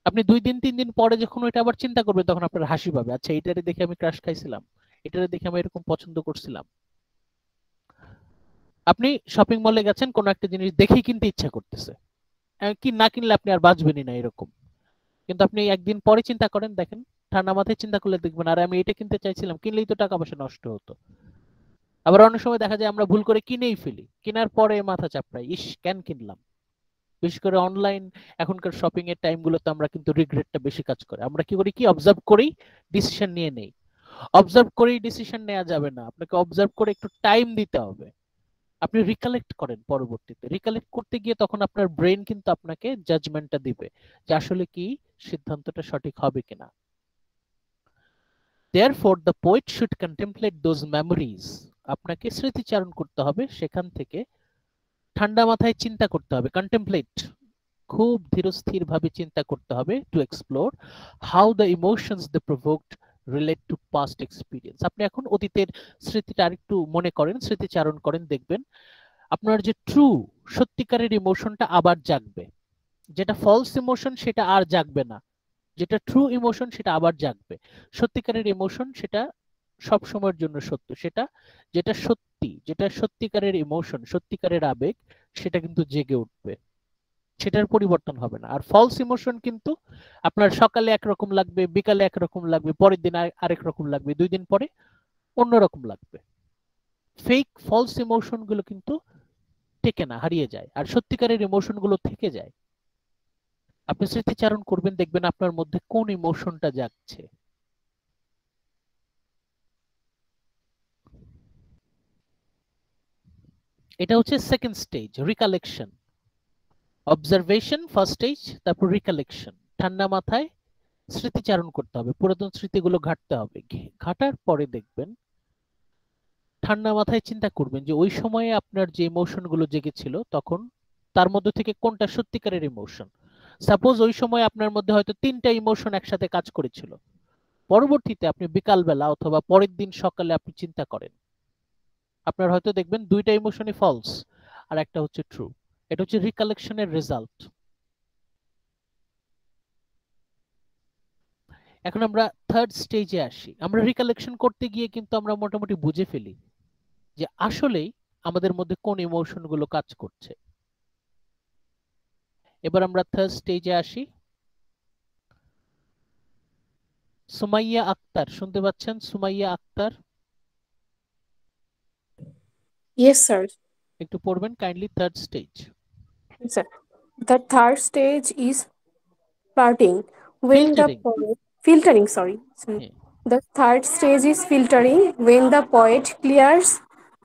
আপনি 2 দিন 3 দিন পরে যখন ওইটা আবার চিন্তা করবেন তখন আপনার হাসি পাবে, আচ্ছা এটারে দেখে আমি ক্রাশ খাইছিলাম, এটারে দেখে আমি এরকম পছন্দ করছিলাম। আপনি শপিং মলে গেছেন, কোনো একটা জিনিস দেখেই কিনতে ইচ্ছা করতেছে, কি না কিনলে আপনি আর বাঁচবেনই না এরকম, কিন্তু আপনি একদিন পরে চিন্তা করেন, দেখেন ঠান্ডা মাথায় চিন্তা করলে দেখবেন আরে আমি এটা কিনতে চাইছিলাম, কিনলেই তো টাকা পয়সা নষ্ট হতো। আবার অনেক সময় দেখা যায় আমরা ভুল করে কিনেই ফেলি, কেনার পরে মাথা চাপড়াই, ইস কেন কিনলাম। বিশেষ করে অনলাইন এখনকার শপিং এর টাইম গুলোতে আমরা কিন্তু রিগ্রেটটা বেশি কাজ করে। আমরা কি করি, কি অবজার্ভ করেই ডিসিশন নিয়ে নেই। অবজার্ভ করেই ডিসিশন নেওয়া যাবে না, আপনাকে অবজার্ভ করে একটু টাইম দিতে হবে। আপনি রিকালেক্ট করেন, পরবর্তীতে রিকালেক্ট করতে গিয়ে তখন আপনার ব্রেন কিন্তু আপনাকে জাজমেন্টটা দিবে যে আসলে কি সিদ্ধান্তটা সঠিক হবে কিনা। Therefore the poet should contemplate those memories, আপনাকে স্মৃতিচারণ করতে হবে, সেখান থেকে ঠান্ডা মাথায় চিন্তা করতে হবে, কন্টেমপ্লেট, খুব ধীরস্থির ভাবে চিন্তা করতে হবে, to explore how the emotions they provoked relate to past experience. আপনি এখন অতীতের স্মৃতিটা আরেকটু মনে করেন, স্মৃতিচারণ করেন, দেখবেন আপনার যে ট্রু সত্যিকারের ইমোশনটা আবার জাগবে, যেটা ফলস ইমোশন সেটা আর জাগবে না, যেটা ট্রু ইমোশন সেটা আবার জাগবে। সত্যিকারের ইমোশন সেটা সব সময়ের জন্য সত্য, সেটা যেটা সত্যি, যেটা সত্যিকারের ইমোশন, সত্যিকারের আবেগ, সেটা কিন্তু জেগে উঠবে, সেটার পরিবর্তন হবে না। আর ফলস ইমোশন কিন্তু আপনার সকালে একরকম লাগবে, বিকালে একরকম লাগবে, পরের দিন আরেক রকম লাগবে, 2 দিন পরে অন্যরকম লাগবে। ফেক ফলস ইমোশন গুলো কিন্তু টেকে না, হারিয়ে যায়, আর সত্যিকারের ইমোশন গুলো থেকে যায়। আপনি স্মৃতিচারণ করবেন, দেখবেন আপনার মধ্যে কোন ইমোশনটা জাগছে। এটা হচ্ছে second stage, recollection. Observation first stage, তারপর রিকালেকশন। ঠান্ডা মাথায় স্মৃতিচারণ করতে হবে, পুরাতন স্মৃতিগুলো ঘাটতে হবে। ঘাটার পরে দেখবেন, ঠান্ডা মাথায় চিন্তা করবেন যে ওই সময়ে আপনার যে ইমোশন গুলো জেগেছিল তখন, তার মধ্যে থেকে কোনটা সত্যিকারের ইমোশন। সাপোজ ওই সময় আপনার মধ্যে হয়তো 3টা ইমোশন একসাথে কাজ করেছিল, পরবর্তীতে আপনি বিকালবেলা অথবা পরের দিন সকালে আপনি চিন্তা করেন, আপনার হয়তো দেখবেন 2টা ইমোশনই ফলস আর একটা হচ্ছে ট্রু। এটা হচ্ছে রিকালেকশনের রেজাল্ট। এখন আমরা থার্ড স্টেজে আসি। আমরা রিকালেকশন করতে গিয়ে কিন্তু আমরা মোটামুটি বুঝে ফেলি যে আসলেই আমাদের মধ্যে কোন ইমোশন গুলো কাজ করছে। এবার আমরা থার্ড স্টেজে আসি। সুমাইয়া আক্তার, শুনতে পাচ্ছেন? Sumaiya Akter, Yes, sir. একটু পড়বেন kindly third stage. Sir. The third stage is parting. When the filtering. poet filtering, sorry. হ্যাঁ, The third stage is filtering. When the poet clears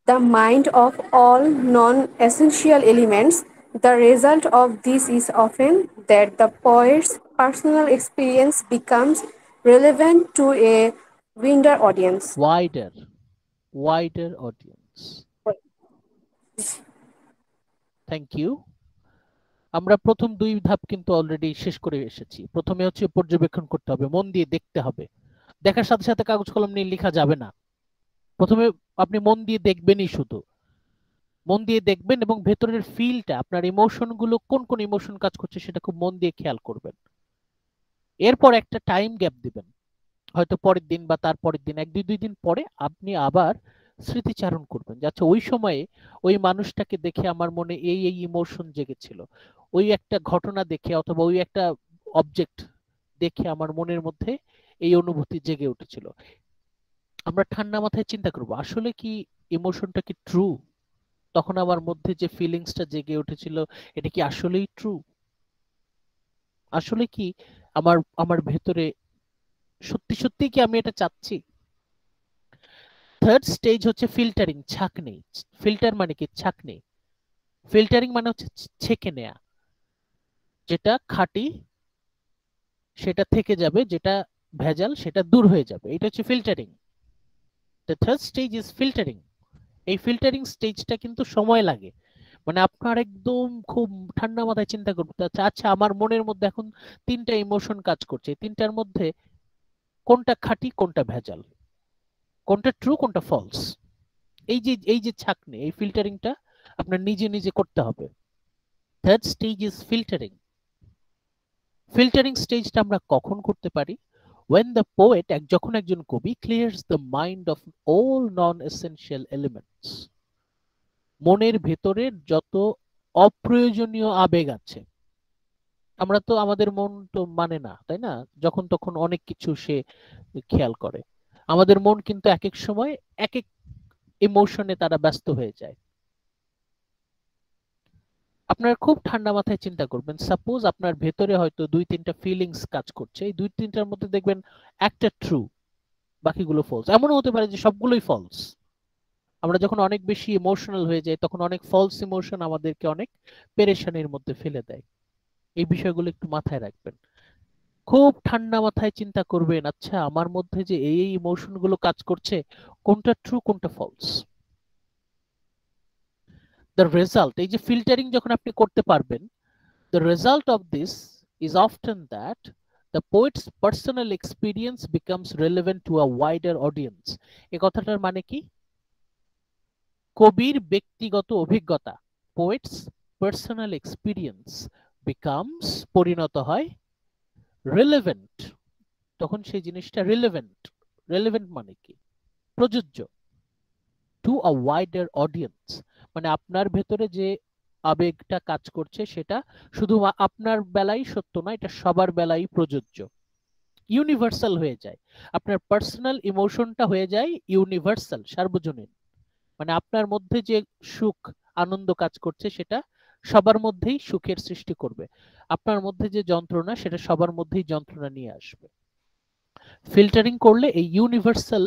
the mind of all non-essential elements, the result of this is often that the poet's personal experience becomes relevant to a wider audience. Wider audience. Thank you. আমরা প্রথম 2 ধাপ কিন্তু অলরেডি শেষ করে এসেছি। প্রথমে হচ্ছে পর্যবেক্ষণ করতে হবে, মন দিয়ে দেখতে হবে। দেখার সাথে সাথে কাগজ কলম নিয়ে লেখা যাবে না। প্রথমে আপনি মন দিয়ে দেখবেনই, শুধু মন দিয়ে দেখবেন এবং ভেতরের ফিলটা, আপনার ইমোশন গুলো কোন কোন ইমোশন কাজ করছে সেটা খুব মন দিয়ে খেয়াল করবেন। এরপর একটা টাইম গ্যাপ দিবেন, হয়তো পরের দিন বা তার পরের দিন, 1-2 দিন পরে আপনি আবার স্মৃতিচারণ করবেন যে আচ্ছা ওই সময়ে ওই মানুষটাকে দেখে আমার মনে এই এই ইমোশন জেগেছিল, ওই একটা ঘটনা দেখে অথবা ওই একটা অবজেক্ট দেখে আমার মনের মধ্যে এই অনুভূতি জেগে উঠেছিল। আমরা ঠান্ডা মাথায় চিন্তা করব আসলে কি ইমোশনটা কি ট্রু, তখন আমার মধ্যে যে ফিলিংসটা জেগে উঠেছিল এটা কি আসলেই ট্রু, আসলে কি আমার আমার ভেতরে সত্যি সত্যি কি আমি এটা চাচ্ছি। থার্ড স্টেজ হচ্ছে ফিল্টারিং, ছাঁকনি। ফিল্টার মানে কি? ছাঁকনি। ফিল্টারিং মানে হচ্ছে ছেঁকে নেয়া, যেটা খাঁটি সেটা থেকে যাবে, যেটা ভেজাল সেটা দূর হয়ে যাবে, এটা হচ্ছে filtering. The third stage is filtering. এই ফিল্টারিং স্টেজটা কিন্তু সময় লাগে, মানে আপনার একদম খুব ঠান্ডা মাথায় চিন্তা করতে হচ্ছে আচ্ছা আমার মনের মধ্যে এখন 3টা ইমোশন কাজ করছে, 3টার মধ্যে কোনটা খাঁটি কোনটা ভেজাল, কোনটা ট্রু কোনটা ফলস। এই যে ছাঁকনি, এই ফিল্টারিংটা আপনার নিজে নিজে করতে হবে। Third stage is filtering. Filtering স্টেজটা আমরা কখন করতে পারি? when the poet, যখন একজন কবি clears the mind of all non-essential elements, মনের ভেতরের যত অপ্রয়োজনীয় আবেগ আছে, আমরা তো আমাদের মন তো মানে না, তাই না? যখন তখন অনেক কিছু সে খেয়াল করে। আমাদের মন কিন্তু এক এক সময় এক এক ইমোশনে তারা ব্যস্ত হয়ে যায়। আপনারা খুব ঠান্ডা মাথায় চিন্তা করবেন, সাপোজ আপনার ভেতরে হয়তো 2-3টা ফিলিংস কাজ করছে, এই 2-3টার মধ্যে দেখবেন একটা ট্রু, বাকিগুলো ফলস। এমনও হতে পারে যে সবগুলোই ফলস। আমরা যখন অনেক বেশি ইমোশনাল হয়ে যাই তখন অনেক ফলস ইমোশন আমাদেরকে অনেক পেরেশানির মধ্যে ফেলে দেয়। এই বিষয়গুলো একটু মাথায় রাখবেন। খুব ঠান্ডা মাথায় চিন্তা করবেন আচ্ছা আমার মধ্যে যে এই এই ইমোশন গুলো কাজ করছে, কোনটা ট্রু কোনটা ফলস। দ্য রেজাল্ট, এই যে ফিল্টারিং যখন আপনি করতে পারবেন, the result of this is often that the poet's personal experience becomes relevant to a wider audience. এই কথাটার মানে কি? কবির ব্যক্তিগত অভিজ্ঞতা, পোয়েটস পার্সোনাল এক্সপিরিয়েন্স বিকামস, পরিণত হয় রিলেভেন্ট, তখন সেই জিনিসটা রিলেভেন্ট। রিলেভেন্ট মানে কি? প্রযোজ্য। টু আ ওয়াইডার অডিয়েন্স, মানে আপনার ভেতরে যে আবেগটা কাজ করছে সেটা শুধু আপনার বেলায় সত্য না, এটা সবার বেলায় প্রযোজ্য। ইউনিভার্সাল হয়ে যায়, আপনার পার্সোনাল ইমোশনটা হয়ে যায় ইউনিভার্সাল, সার্বজনীন। মানে আপনার মধ্যে যে সুখ আনন্দ কাজ করছে সেটা সবার মধ্যেই সুখের সৃষ্টি করবে, আপনার মধ্যে যে যন্ত্রণা সেটা সবার মধ্যেই যন্ত্রণা নিয়ে আসবে। ফিল্টারিং করলে এই ইউনিভার্সাল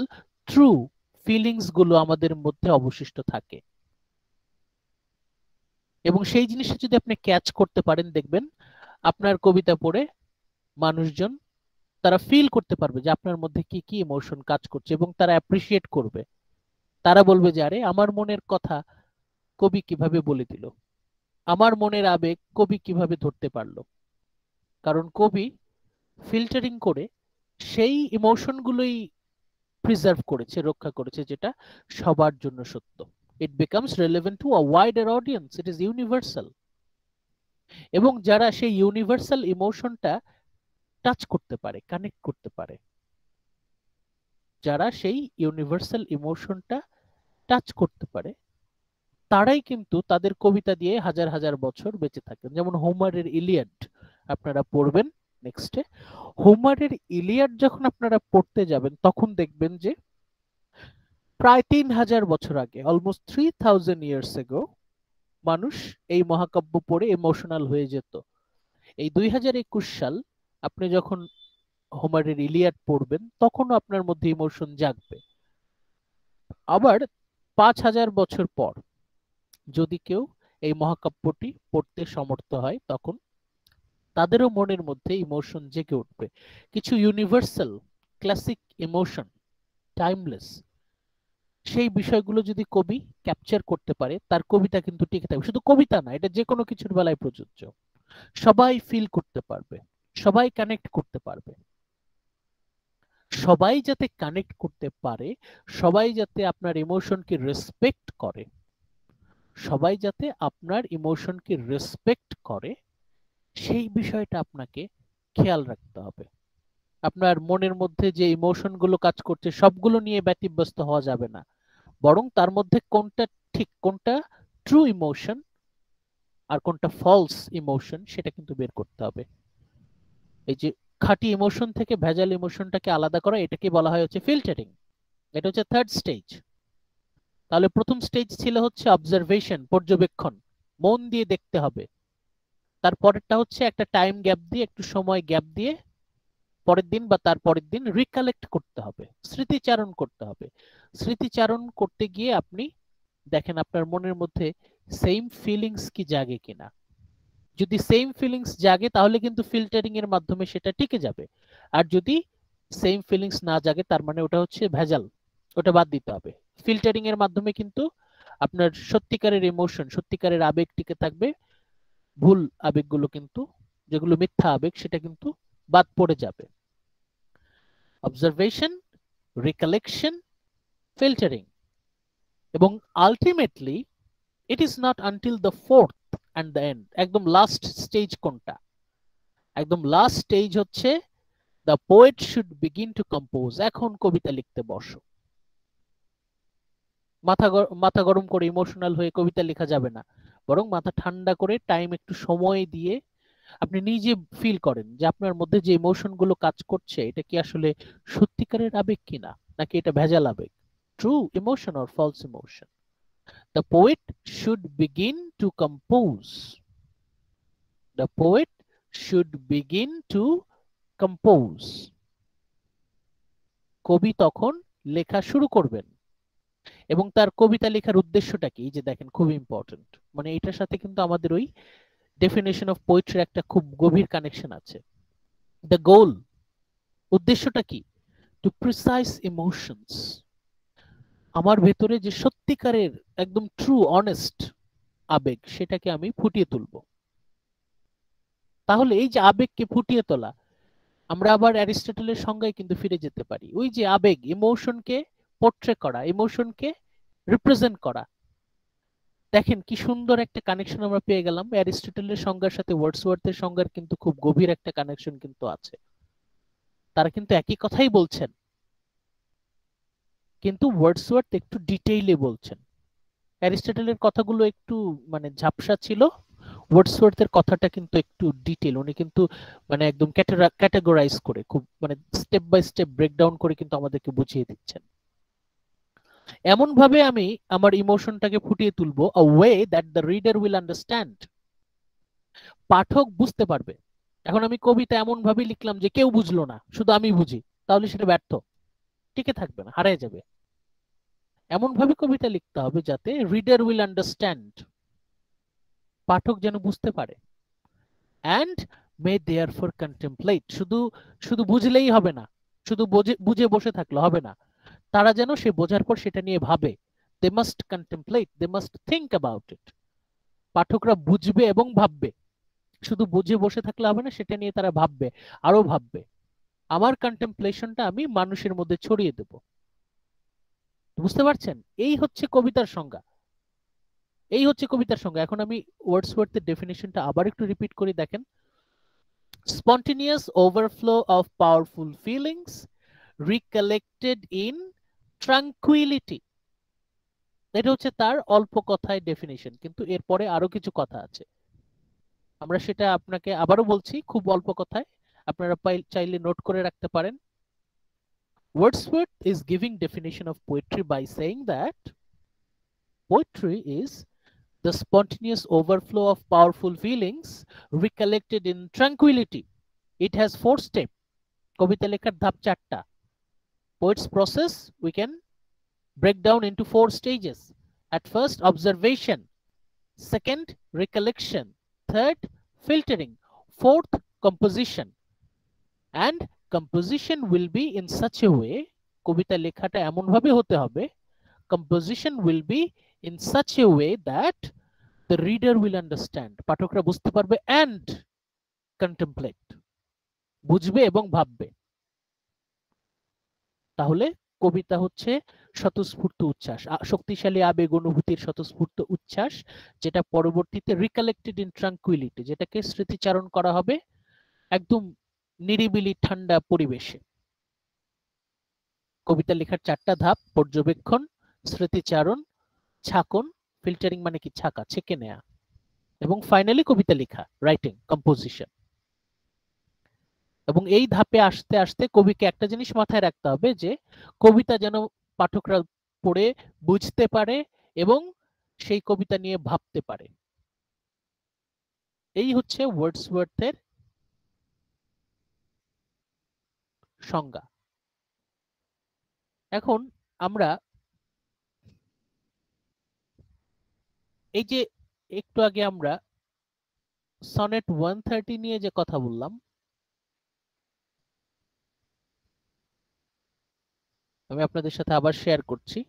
ট্রু ফিলিংস গুলো আমাদের মধ্যে অবশিষ্ট থাকে, এবং সেই জিনিসটা যদি আপনি ক্যাচ করতে পারেন, দেখবেন আপনার কবিতা পড়ে মানুষজন তারা ফিল করতে পারবে যে আপনার মধ্যে কি কি ইমোশন কাজ করছে, এবং তারা অ্যাপ্রিসিয়েট করবে। তারা বলবে যে আরে আমার মনের কথা কবি কিভাবে বলে দিল, আমার মনের আবেগ কবি কিভাবে ধরতে পারলো। কারণ কবি ফিল্টারিং করে সেই ইমোশন গুলোই প্রিজার্ভ করেছে, রক্ষা করেছে, যেটা সবার জন্য সত্য। It becomes relevant to a wider audience, it is universal. এবং যারা সেই ইউনিভার্সাল ইমোশনটা টাচ করতে পারে, কানেক্ট করতে পারে, যারা সেই ইউনিভার্সাল ইমোশনটা টাচ করতে পারে, তারাই কিন্তু তাদের কবিতা দিয়ে হাজার হাজার বছর বেঁচে থাকেন। যেমন হোমারের ইলিয়াড আপনারা পড়বেন নেক্সটে, হোমারের ইলিয়াড যখন আপনারা পড়তে যাবেন তখন দেখবেন যে প্রায় 3000 বছর আগে, অলমোস্ট 3000 ইয়ার্স এগো, মানুষ এই মহাকাব্য পড়ে ইমোশনাল হয়ে যেত। এই 2021 সাল আপনি যখন হোমারের ইলিয়াড পড়বেন তখনও আপনার মধ্যে ইমোশন জাগবে। আবার 5000 বছর পর যদি কেউ এই মহাকাব্যটি পড়তে সমর্থ হয় তখন তাদেরও মনের মধ্যে ইমোশন জেগে উঠবে। কিছু ইউনিভার্সাল ক্লাসিক ইমোশন, টাইমলেস, সেই বিষয়গুলো যদি কবি ক্যাপচার করতে পারে তার কবিতা কিন্তু টিকে থাকবে। শুধু কবিতা না, এটা যে কোনো কিছুর বেলায় প্রযোজ্য। সবাই ফিল করতে পারবে, সবাই কানেক্ট করতে পারবে। সবাই যাতে কানেক্ট করতে পারে, সবাই যাতে আপনার ইমোশনকে রেসপেক্ট করে, সবাই যাতে আপনার ইমোশনকে রেসপেক্ট করে, সেই বিষয়টা আপনাকে খেয়াল রাখতে হবে। আপনার মনের মধ্যে যে ইমোশন গুলো কাজ করছে সবগুলো নিয়ে ব্যতিব্যস্ত হওয়া যাবে না, বরং তার মধ্যে কোনটা ঠিক, কোনটা ট্রু ইমোশন আর কোনটা ফলস ইমোশন সেটা কিন্তু বের করতে হবে। এই যে খাঁটি ইমোশন থেকে ভেজাল ইমোশনটাকে আলাদা করা, এটাকে বলা হয় হচ্ছে ফিল্টারিং। এটা হচ্ছে থার্ড স্টেজ। তাহলে প্রথম স্টেজ ছিল হচ্ছে অবজারভেশন, পর্যবেক্ষণ, মন দিয়ে দেখতে হবে। তারপরেরটা হচ্ছে একটা টাইম গ্যাপ দিয়ে, একটু সময় গ্যাপ দিয়ে পরের দিন বা তার পরের দিন রিকালেক্ট করতে হবে, স্মৃতিচারণ করতে হবে। স্মৃতিচারণ করতে গিয়ে আপনি দেখেন আপনার মনের মধ্যে সেম ফিলিংস কি জাগে কিনা। যদি সেম ফিলিংস জাগে তাহলে কিন্তু ফিল্টারিং এর মাধ্যমে সেটা টিকে যাবে, আর যদি সেম ফিলিংস না জাগে তার মানে ওটা হচ্ছে ভেজাল, ওটা বাদ দিতে হবে। ফিল্টারিং এর মাধ্যমে কিন্তু আপনার সত্যিকারের ইমোশন, সত্যিকারের আবেগ টিকে থাকবে, ভুল আবেগগুলো কিন্তু, যেগুলো মিথ্যা আবেগ, সেটা কিন্তু বাদ পড়ে যাবে। অবজারভেশন, রিকালেকশন, ফিল্টারিং, এবং ultimately it is not until the fourth and the end. একদম লাস্ট স্টেজ কোনটা? একদম লাস্ট স্টেজ হচ্ছে the poet should begin to compose. এখন কবিতা লিখতে বসো। মাথা গরম করে ইমোশনাল হয়ে কবিতা লেখা যাবে না, বরং মাথা ঠান্ডা করে টাইম একটু সময় দিয়ে আপনি নিজে ফিল করেন যে আপনার মধ্যে যে ইমোশন গুলো কাজ করছে এটা কি আসলে সত্যিকারের আবেগ কিনা, নাকি এটা ভেজাল আবেগ, true emotion or false emotion. The poet should begin to compose. The poet should begin to compose. কবি তখন লেখা শুরু করবেন। এবং তার কবিতা লেখার উদ্দেশ্যটা কি, এই যে দেখেন খুব ইম্পর্টেন্ট, মানে এটার সাথে কিন্তু আমাদের ওই ডেফিনেশন অফ পোয়েট্রির একটা খুব গভীর কানেকশন আছে। দ্য গোল, উদ্দেশ্যটা কি? To precise emotions. আমার ভেতরে যে সত্যিকারের একদম ট্রু অনেস্ট আবেগ সেটাকে আমি ফুটিয়ে তুলব। তাহলে এই যে আবেগকে ফুটিয়ে তোলা, আমরা আবার অ্যারিস্টটলের সংজ্ঞায় কিন্তু ফিরে যেতে পারি। ওই যে আবেগ, ইমোশনকে পোর্ট্রে করা, ইমোশনকে রিপ্রেজেন্ট করা, দেখেন কি সুন্দর একটা কানেকশন আমরা পেয়ে গেলাম। অ্যারিস্টটলের সংজ্ঞার সাথে ওয়ার্ডসওয়ার্থের সংজ্ঞার কিন্তু খুব গভীর একটা কানেকশন কিন্তু আছে। তারা কিন্তু একই কথাই বলছেন, কিন্তু ওয়ার্ডসওয়ার্থ একটু ডিটেইলে বলছেন। অ্যারিস্টটলের কথাগুলো একটু মানে ঝাপসা ছিল, ওয়ার্ডসওয়ার্থের কথাটা কিন্তু একটু ডিটেইল, উনি কিন্তু মানে একদম ক্যাটাগরাইজ করে খুব মানে স্টেপ বাই স্টেপ ব্রেকডাউন করে কিন্তু আমাদেরকে বুঝিয়ে দিচ্ছেন। এমন ভাবে আমি আমার ইমোশনটাকে ফুটিয়ে তুলবো, a way that the reader will understand, পাঠক বুঝতে পারবে। এখন আমি কবিতা এমন ভাবে লিখলাম যে কেউ বুঝলো না, শুধু আমি বুঝি, তাহলে সেটা ব্যর্থ, টিকে থাকবে না, হারিয়ে যাবে। এমন ভাবে কবিতা লিখতে হবে যাতে রিডার উইল আন্ডারস্ট্যান্ড, পাঠক যেন বুঝতে পারে, অ্যান্ড মে দেয়ারফর কন্টেমপ্লেট, শুধু বুঝলেই হবে না, শুধু বুঝে বসে থাকলে হবে না, তারা যেন সে বোঝার পর সেটা নিয়ে ভাবে। They must contemplate, they must think about it. পাঠকরা বুঝবে এবং ভাববে, শুধু বুঝে বসে থাকলে হবে না, সেটা নিয়ে তারা ভাববে, আরো ভাববে। আমার কন্টেমপ্লেশনটা আমি মানুষের মধ্যে ছড়িয়ে দেব। বুঝতে পারছেন? এই হচ্ছে কবিতার সংজ্ঞা, এই হচ্ছে কবিতার সংজ্ঞা। এখন আমি ওয়ার্ডসওয়ার্থের ডেফিনিশনটা আবার একটু রিপিট করি, দেখেন। Spontaneous overflow of powerful feelings recollected in tranquility, এটা হচ্ছে তার অল্প কথায় ডেফিনিশন, কিন্তু এরপরে আরো কিছু কথা আছে, আমরা সেটা আপনাকে আবারও বলছি খুব অল্প কথায়, আপনারা চাইলে নোট করে রাখতে পারেন। Wordsworth is giving definition of poetry by saying that poetry is the spontaneous overflow of powerful feelings recollected in tranquility. It has 4 steps. কবিতা লেখার ধাপ 4টা। Poet's process we can break down into 4 stages. At first, observation. Second, recollection. Third, filtering. Fourth, composition. And composition will be in such a way, কবিতা লেখাটা এমন ভাবে হতে হবে, composition will be in such a way that the reader will understand, পাঠকরা বুঝতে পারবে, and contemplate, বুঝবে এবং ভাববে। তাহলে কবিতা হচ্ছে স্বতঃস্ফূর্ত উচ্ছ্বাস, শক্তিশালী আবেগ অনুভূতির স্বতঃস্ফূর্ত উচ্ছ্বাস, যেটা পরবর্তীতে রিকালেক্টেড ইন ট্রাঙ্কুইলিটি, যেটাকে স্মৃতিচারণ করা হবে একদম নিরিবিলি ঠান্ডা পরিবেশে। কবিতা লেখার 4টা ধাপ: পর্যবেক্ষণ, স্মৃতিচারণ, ছাকন, ফিল্টারিং মানে কি ছাকা, ছেঁকে নেয়া, এবং ফাইনালি কবিতা লেখা, রাইটিং, কম্পোজিশন। এবং এই ধাপে আসতে আসতে কবিকে একটা জিনিস মাথায় রাখতে হবে যে কবিতা যেন পাঠকরা পড়ে বুঝতে পারে এবং সেই কবিতা নিয়ে ভাবতে পারে। এই হচ্ছে ওয়ার্ডসওয়ার্থের সংজ্ঞা। এখন আমরা এই যে একটু আগে আমরা সনেট 130 নিয়ে যে কথা বললাম, আমি আপনাদের সাথে আবার শেয়ার করছি।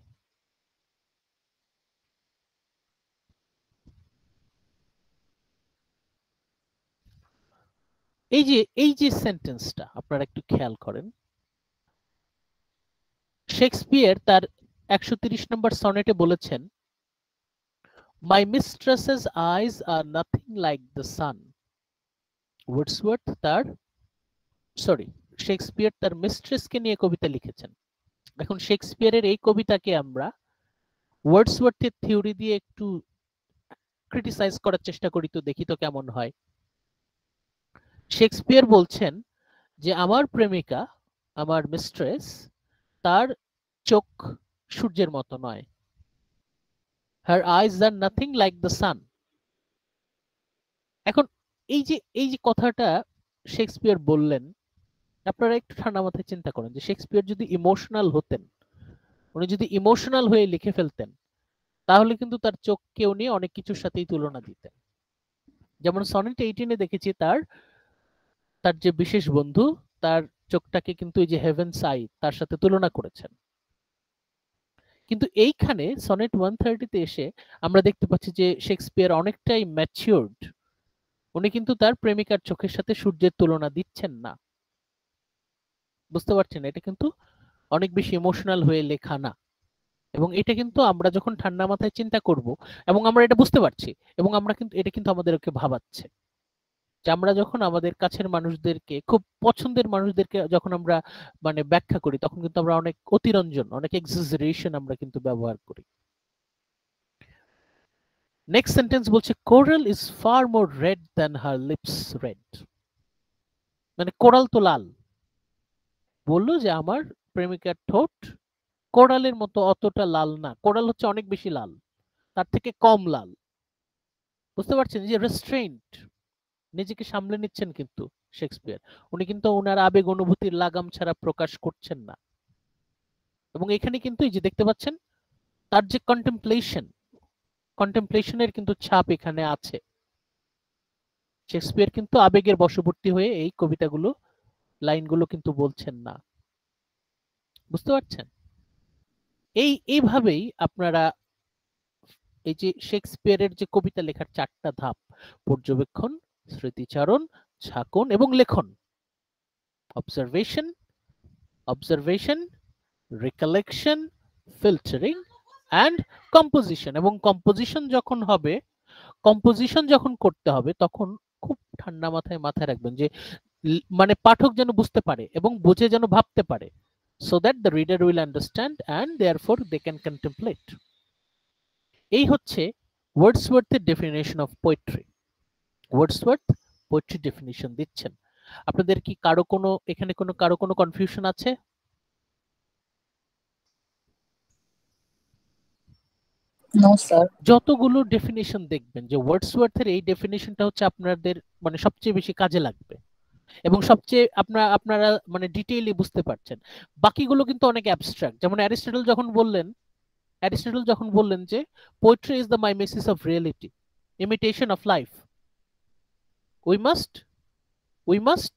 এই যে সেন্টেন্সটা আপনারা একটু খেয়াল করেন, শেক্সপিয়ার তার 130 নম্বর সনেটে বলেছেন, My mistress's eyes are nothing like the sun. Wordsworth Shakespeare তার মিস্ট্রেসকে নিয়ে কবিতা লিখেছেন। এখন শেক্সপিয়ারের এই কবিতাকে আমরা ওয়ার্ডসওয়ার্থের থিওরি দিয়ে একটু ক্রিটিসাইজ করার চেষ্টা করি, তো দেখি তো কেমন হয়। শেক্সপিয়ার বলছেন যে আমার প্রেমিকা, আমার মিস্ট্রেস, তার চোখ সূর্যের মতো নয়। Her eyes are nothing like the sun. এখন এই যে কথাটা শেক্সপিয়ার বললেন, আপনারা একটু ঠান্ডা মাথায় চিন্তা করেন যে শেক্সপিয়ার যদি ইমোশনাল হতেন, উনি যদি ইমোশনাল হয়ে লিখে ফেলতেন, তাহলে কিন্তু তার চোখকে উনি অনেক কিছুর সাথেই তুলনা দিতেন। যেমন সনেট 18-এ দেখেছি তার যে বিশেষ বন্ধু, তার চোখটাকে কিন্তু এই যে হেভেন্স আই, তার সাথে তুলনা করেছেন। কিন্তু এইখানে সনেট 130-তে এসে আমরা দেখতে পাচ্ছি যে শেক্সপিয়ার অনেকটাই ম্যাচিউরড, উনি কিন্তু তার প্রেমিকার চোখের সাথে সূর্যের তুলনা দিচ্ছেন না। বুঝতে পারছেন? এটা কিন্তু অনেক বেশি ইমোশনাল হয়ে লেখা না। এবং এটা কিন্তু আমরা যখন ঠান্ডা মাথায় চিন্তা করব এবং আমরা এটা বুঝতে পারছি এবং আমরা কিন্তু এটা কিন্তু আমাদেরকে ভাবাচ্ছে যে আমরা যখন আমাদের কাছের মানুষদেরকে খুব পছন্দের মানুষদেরকে যখন আমরা মানে ব্যাখ্যা করি তখন কিন্তু আমরা অনেক অতিরঞ্জন অনেক এক্সাজারেশন আমরা কিন্তু ব্যবহার করি। নেক্সট সেন্টেন্স বলছে coral is far more red than her lips red. মানে কোরাল তো লাল, বললো যে আমার প্রেমিকার ঠোঁট কোরালের মতো অতটা লাল না, কোরাল হচ্ছে অনেক বেশি লাল, তার থেকে কম লাল। বুঝতে পারছেন যে রেস্ট্রেইনড, নিজেকে সামলে নিচ্ছেন কিন্তু শেক্সপিয়ার, উনি কিন্তু ওনার আবেগ অনুভূতির লাগাম ছাড়া প্রকাশ করছেন না। এবং এখানে কিন্তু এই যে দেখতে পাচ্ছেন তার যে কন্টেমপ্লেশনের কিন্তু ছাপ এখানে আছে। শেক্সপিয়ার কিন্তু আবেগের বশবর্তী হয়ে এই কবিতাগুলো লাইনগুলো কিন্তু বলছেন না। বুঝতে পারছেন? এইভাবেই আপনারা এই যে শেক্সপিয়ারের যে কবিতা লেখার 4টা ধাপ, পর্যবেক্ষণ, স্মৃতিচারণ, ছাকন এবং লেখন। Observation, recollection, filtering and composition. এবং কম্পোজিশন যখন করতে হবে তখন খুব ঠান্ডা মাথায় রাখবেন যে মানে পাঠক যেন বুঝতে পারে এবং বুঝে যেন ভাবতে পারে, so that the reader will understand and therefore they can contemplate. এই হচ্ছে ওয়ার্ডসওয়ার্থের definition of poetry. Wordsworth poetry definition দিচ্ছেন। আপনাদের কি এখানে কারো কোনো কনফিউশন আছে? No sir. যতগুলো ডেফিনেশন দেখবেন যে ওয়ার্ডসওয়ার্থের এই ডেফিনেশনটা হচ্ছে আপনাদের মানে সবচেয়ে বেশি কাজে লাগবে এবং সবচেয়ে আপনারা মানে ডিটেইলি বুঝতে পারছেন। বাকিগুলো কিন্তু অনেক অ্যাবস্ট্রাক্ট। যেমন অ্যারিস্টটল যখন বললেন যে poetry is the mimesis of reality, imitation of life, we must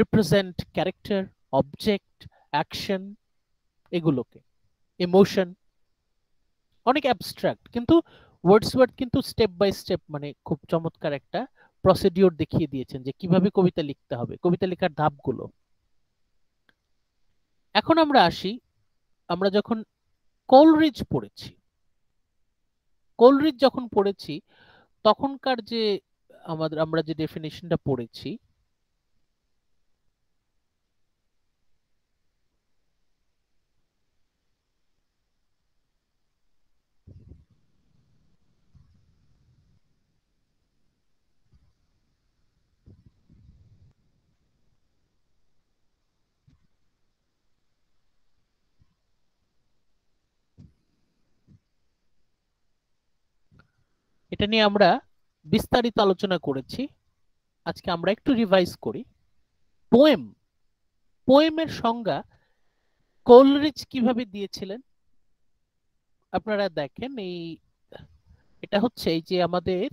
represent character, object, action, এগুলোকে, ইমোশন, অনেক অ্যাবস্ট্রাক্ট। কিন্তু ওয়ার্ডসওয়ার্থ কিন্তু স্টেপ বাই স্টেপ মানে খুব চমৎকার একটা প্রসিডিওর দেখিয়ে দিয়েছেন যে কিভাবে কবিতা লিখতে হবে, কবিতা লেখার ধাপগুলো। এখন আমরা আসি, আমরা যখন কোলরিজ যখন পড়েছি তখনকার যে আমরা যে ডেফিনেশনটা পড়েছি, এটা নিয়ে আমরা বিস্তারিত আলোচনা করেছি। আজকে আমরা একটু রিভাইজ করি। পোয়েমের সংজ্ঞা কোলরিজ কিভাবে দিয়েছিলেন আপনারা দেখেন। এটা হচ্ছে এই যে আমাদের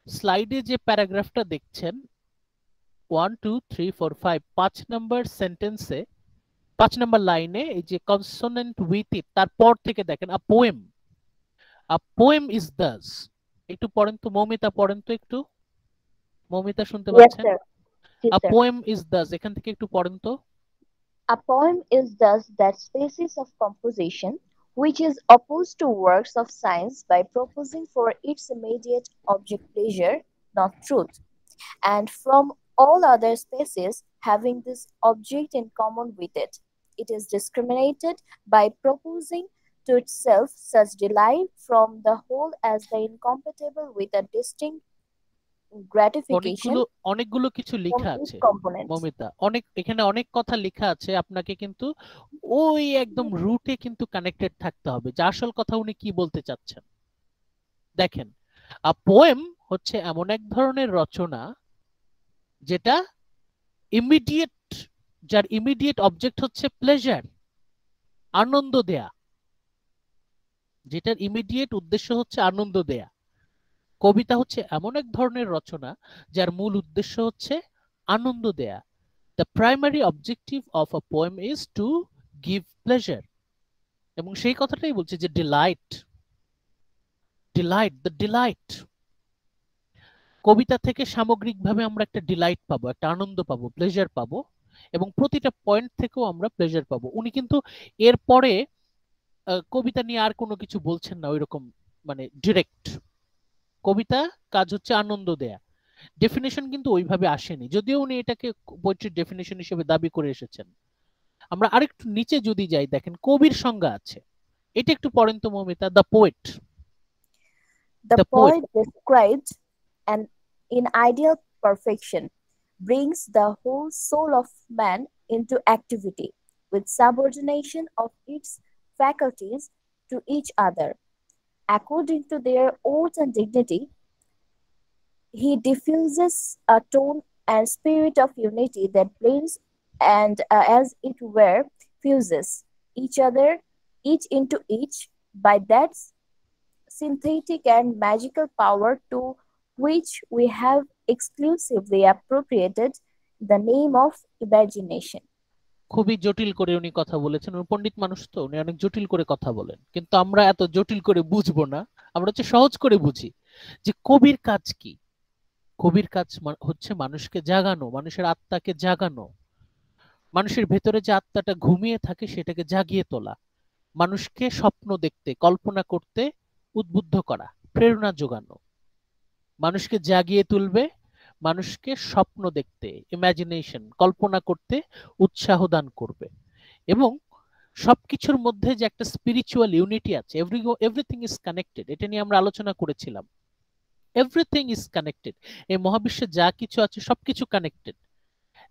স্লাইডে যে প্যারাগ্রাফটা দেখছেন 1 2 3 4 5 5 নম্বর সেন্টেন্সে 5 নম্বর লাইনে এই যে কনসোনেন্ট উইথ ইট, তারপর থেকে দেখেন আ পোয়েম ইজ দাস। একটু পড়েন তো মৌমিতা, পড়েন তো একটু। মৌমিতা শুনতে পাচ্ছেন? আ পোয়েম ইজ দাস, এখান থেকে একটু পড়েন তো। A poem is thus that species of composition which is opposed to works of science by proposing for its immediate object pleasure, not truth, and from all other species having this object in common with it. It is discriminated by proposing to itself such delight from the whole as the incompatible with a distinct gratification অনেকগুলো কিছু লেখা আছে মমিতা, এখানে অনেক কথা লেখা আছে। আপনাকে কিন্তু ওই একদম রুটে কিন্তু কানেক্টেড থাকতে হবে যে আসল কথা উনি কি বলতে চাচ্ছেন। দেখেন, আ পোয়েম হচ্ছে এমন এক ধরনের রচনা যেটা যার ইমিডিয়েট অবজেক্ট হচ্ছে প্লেজার, আনন্দ দেয়া, যেটার ইমিডিয়েট উদ্দেশ্য হচ্ছে আনন্দ দেয়া। কবিতা হচ্ছে এমন এক ধরনের রচনা যার মূল উদ্দেশ্য হচ্ছে আনন্দ দেয়া। The primary objective of a poem is to give pleasure. এবং সেই কথাটাই বলছে যে ডিলাইট। কবিতা থেকে সামগ্রিকভাবে আমরা একটা ডিলাইট পাবো, একটা আনন্দ পাবো, প্লেজার পাবো, এবং প্রতিটা পয়েন্ট থেকেও আমরা প্লেজার পাবো। উনি কিন্তু এরপরে কবিতা নিয়ে আর কোনো কিছু বলছেন না ওইরকম, মানে ডিরেক্ট। কবিতা কাজ হচ্ছে আনন্দ দেয়া। ডেফিনেশন কিন্তু ওইভাবে আসেনি, যদিও উনি এটাকে পোয়েট্রির ডেফিনেশন হিসেবে দাবি করে এসেছেন। আমরা আরেকটু নিচে যদি যাই, দেখেন কবির সংজ্ঞা আছে, এটা একটু পড়েন তো Momita. The poet, The the poet poet described an in ideal perfection, brings the whole soul of man into activity, with subordination of its faculties to each other, according to their oath and dignity. He diffuses a tone and spirit of unity that blends and, as it were, fuses each into each, by that synthetic and magical power to which we have exclusively appropriated the name of imagination. খুবই জটিল করে উনি কথা বলেছেন। উনি পণ্ডিত মানুষ, তো উনি অনেক জটিল করে কথা বলেন, কিন্তু আমরা এত জটিল করে বুঝবো না, আমরা হচ্ছে সহজ করে বুঝি যে কবির কাজ কি। কবির কাজ হচ্ছে মানুষকে জাগানো, মানুষের আত্মাকে জাগানো, মানুষের ভেতরে যে আত্মাটা ঘুমিয়ে থাকে সেটাকে জাগিয়ে তোলা, মানুষকে স্বপ্ন দেখতে, কল্পনা করতে উদ্বুদ্ধ করা, প্রেরণা যোগানো, মানুষকে জাগিয়ে তুলবে, মানুষকে স্বপ্ন দেখতে, ইমাজিনেশন, কল্পনা করতে উৎসাহ দান করবে। এবং সবকিছুর মধ্যে যে একটা স্পিরিচুয়াল ইউনিটি আছে, এভরিথিং ইজ কানেক্টেড, এটা নিয়ে আমরা আলোচনা করেছিলাম। এভরিথিং ইজ কানেক্টেড, এই মহাবিশ্বে যা কিছু আছে সবকিছু কানেক্টেড।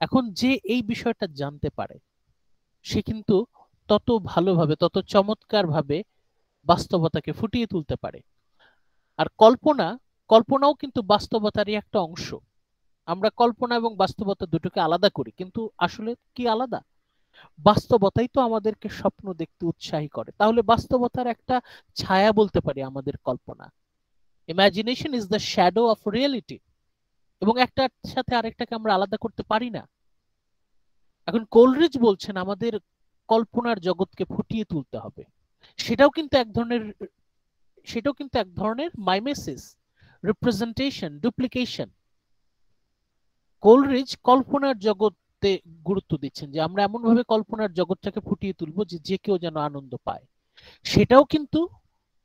এখন যে এই বিষয়টা জানতে পারে সে কিন্তু তত ভালোভাবে, তত চমৎকারভাবে বাস্তবতাকে ফুটিয়ে তুলতে পারে। আর কল্পনাও কিন্তু বাস্তবতারই একটা অংশ। আমরা কল্পনা এবং বাস্তবতা দুটোকে আলাদা করি, কিন্তু আসলে কি আলাদা? বাস্তবতাই তো আমাদেরকে স্বপ্ন দেখতে উৎসাহী করে। তাহলে বাস্তবতার একটা ছায়া বলতে পারি আমাদের কল্পনা। Imagination is the shadow of reality, এবং একটার সাথে আরেকটাকে আমরা আলাদা করতে পারি না। এখন কোলরিজ বলছেন আমাদের কল্পনার জগৎকে ফুটিয়ে তুলতে হবে। সেটাও কিন্তু এক ধরনের মাইমেসিস, রিপ্রেজেন্টেশন, ডুপ্লিকেশন। কোলরিজ কল্পনার জগতে গুরুত্ব দিচ্ছেন যে আমরা এমন ভাবে কল্পনার জগৎটাকে ফুটিয়ে তুলবো যে কেউ যেন আনন্দ পায়। সেটাও কিন্তু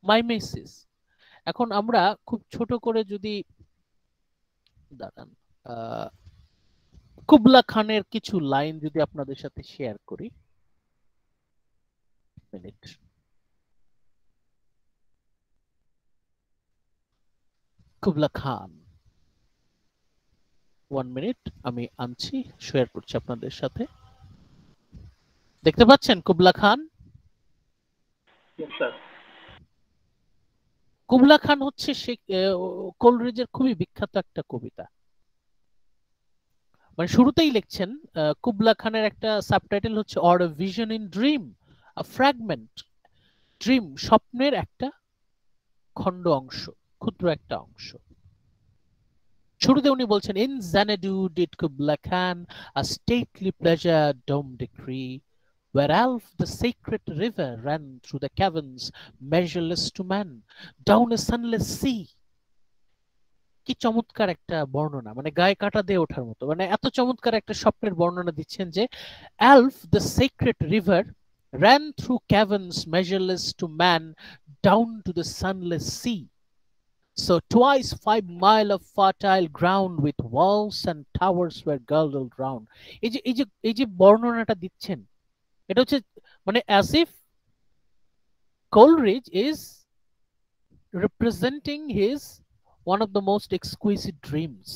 মাইমেসিস। এখন আমরা খুব ছোট করে যদি দাঁড়ান, কুবলা খানের কিছু লাইন যদি আপনাদের সাথে শেয়ার করি। মিনিট, কুবলা খান, 1 মিনিট, আমি আনছি, শেয়ার করছি আপনাদের সাথে। দেখতে পাচ্ছেন কুবলা খান? কুবলা খান হচ্ছে কোলরিজের খুবই বিখ্যাত একটা কবিতা। মানে শুরুতেই লিখছেন, কুবলা খানের একটা সাবটাইটেল হচ্ছে or a vision in dream, a fragment. Dream, স্বপ্নের একটা খণ্ড অংশ, ক্ষুদ্র একটা অংশ। শুরুতে উনি বলছেন, in Xanadu did Kubla Khan a stately pleasure dome decree, where Alph the sacred river ran through the caverns measureless to man, down a sunless sea. কি চমৎকার একটা বর্ণনা, মানে গায়ে কাঁটা দিয়ে ওঠার মতো। মানে এত চমৎকার একটা স্বপ্নের বর্ণনা দিচ্ছেন যে Alph the sacred river ran through caverns measureless to man, down to the sunless sea. So twice 5 miles of fertile ground with walls and towers were girdled round. এই যে বর্ণনাটা দিচ্ছেন, এটা হচ্ছে মানে as if Coleridge is representing his one of the most exquisite dreams.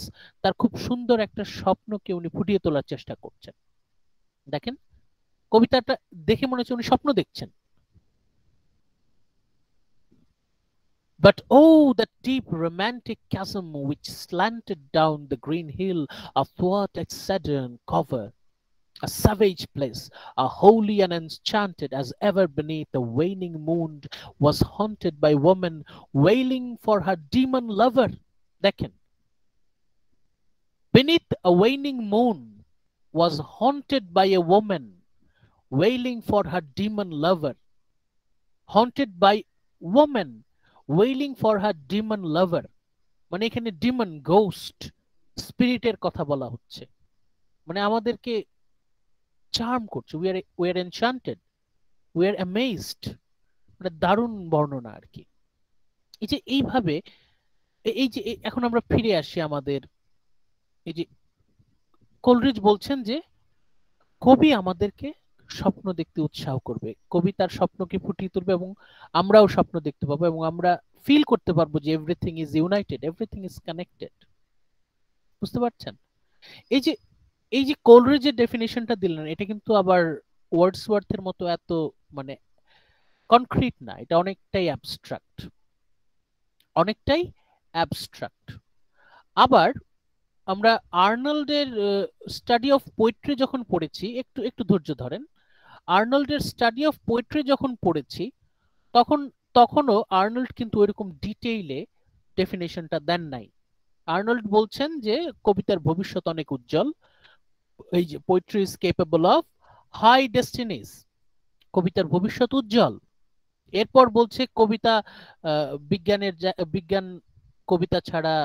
তার খুব সুন্দর একটা স্বপ্নকে উনি ফুটিয়ে তোলার চেষ্টা করছেন। দেখেন কবিতাটা দেখে মনে হচ্ছে উনি স্বপ্ন দেখছেন। But oh, the deep romantic chasm which slanted down the green hill athwart its southern cover, a savage place, a holy and enchanted as ever beneath the waning moon, was haunted by woman wailing for her demon lover. Dekhen, beneath a waning moon was haunted by a woman wailing for her demon lover. Haunted by woman wailing for her demon lover, মানে এখানে ডিমন, গোস্ট, স্পিরিটের কথা বলা হচ্ছে। মানে আমাদেরকে চার্ম করছে, we are enchanted, we are amazed মানে দারুণ বর্ণনা আর কি। এই যে এইভাবে এই যে এখন আমরা ফিরে আসি আমাদের এই যে কোলরিজ বলছেন যে কবি আমাদেরকে স্বপ্ন দেখতে উৎসাহ করবে, কবি তার স্বপ্নকে ফুটিয়ে তুলবে এবং আমরাও স্বপ্ন দেখতে পাবো এবং আমরা ফিল করতে পারবো যে everything is United, everything is connected. বুঝতে পারছেন? এই যে কোলরিজের ডেফিনেশনটা দিলেন, এটা কিন্তু আবার ওয়ার্ডসওয়ার্থের মতো এত মানে কনক্রিট না, এটা অনেকটাই অ্যাবস্ট্রাক্ট, অনেকটাই অ্যাবস্ট্রাক্ট। আবার আমরা আর্নল্ডের স্টাডি অফ পোয়েট্রি যখন পড়েছি, একটু একটু ধৈর্য ধরেন, আর্নল্ডের স্টাডি অফ পোয়েট্রি যখন পড়েছি তখনও আর্নল্ড কিন্তু ওইরকম ডিটেইলে ডেফিনেশনটা দেন নাই। আর্নল্ড বলছেন যে কবিতার ভবিষ্যৎ অনেক উজ্জ্বল, এই যে poetry is capable of high destinies, কবিতার ভবিষ্যৎ উজ্জ্বল। এরপর বলছে কবিতা বিজ্ঞান কবিতা ছাড়া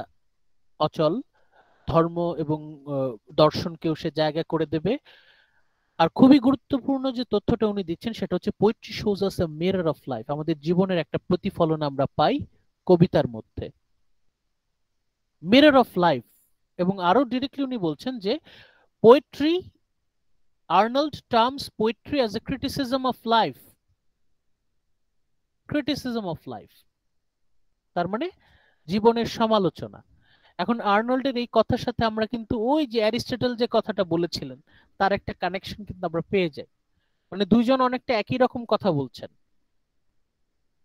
অচল, ধর্ম এবং দর্শনকেও সে জায়গা করে দেবে। আর খুবই গুরুত্বপূর্ণ যে তথ্যটা উনি দিচ্ছেন সেটা হচ্ছে poetry shows us a mirror of life, আমাদের জীবনের একটা প্রতিফলন আমরা পাই কবিতার মধ্যে, মিরর অফ লাইফ। এবং আরো ডিরেক্টলি উনি বলছেন যে poetry, Arnold terms poetry as a criticism of life, criticism of life তার মানে জীবনের সমালোচনা। এখন আর্নল্ডের এই কথার সাথে আমরা কিন্তু ওই যে অ্যারিস্টটল যে কথাটা বলেছিলেন তার একটা কানেকশন কিন্তু আমরা পেয়ে যাই, মানে দুইজন অনেকটা একই রকম কথা বলছেন,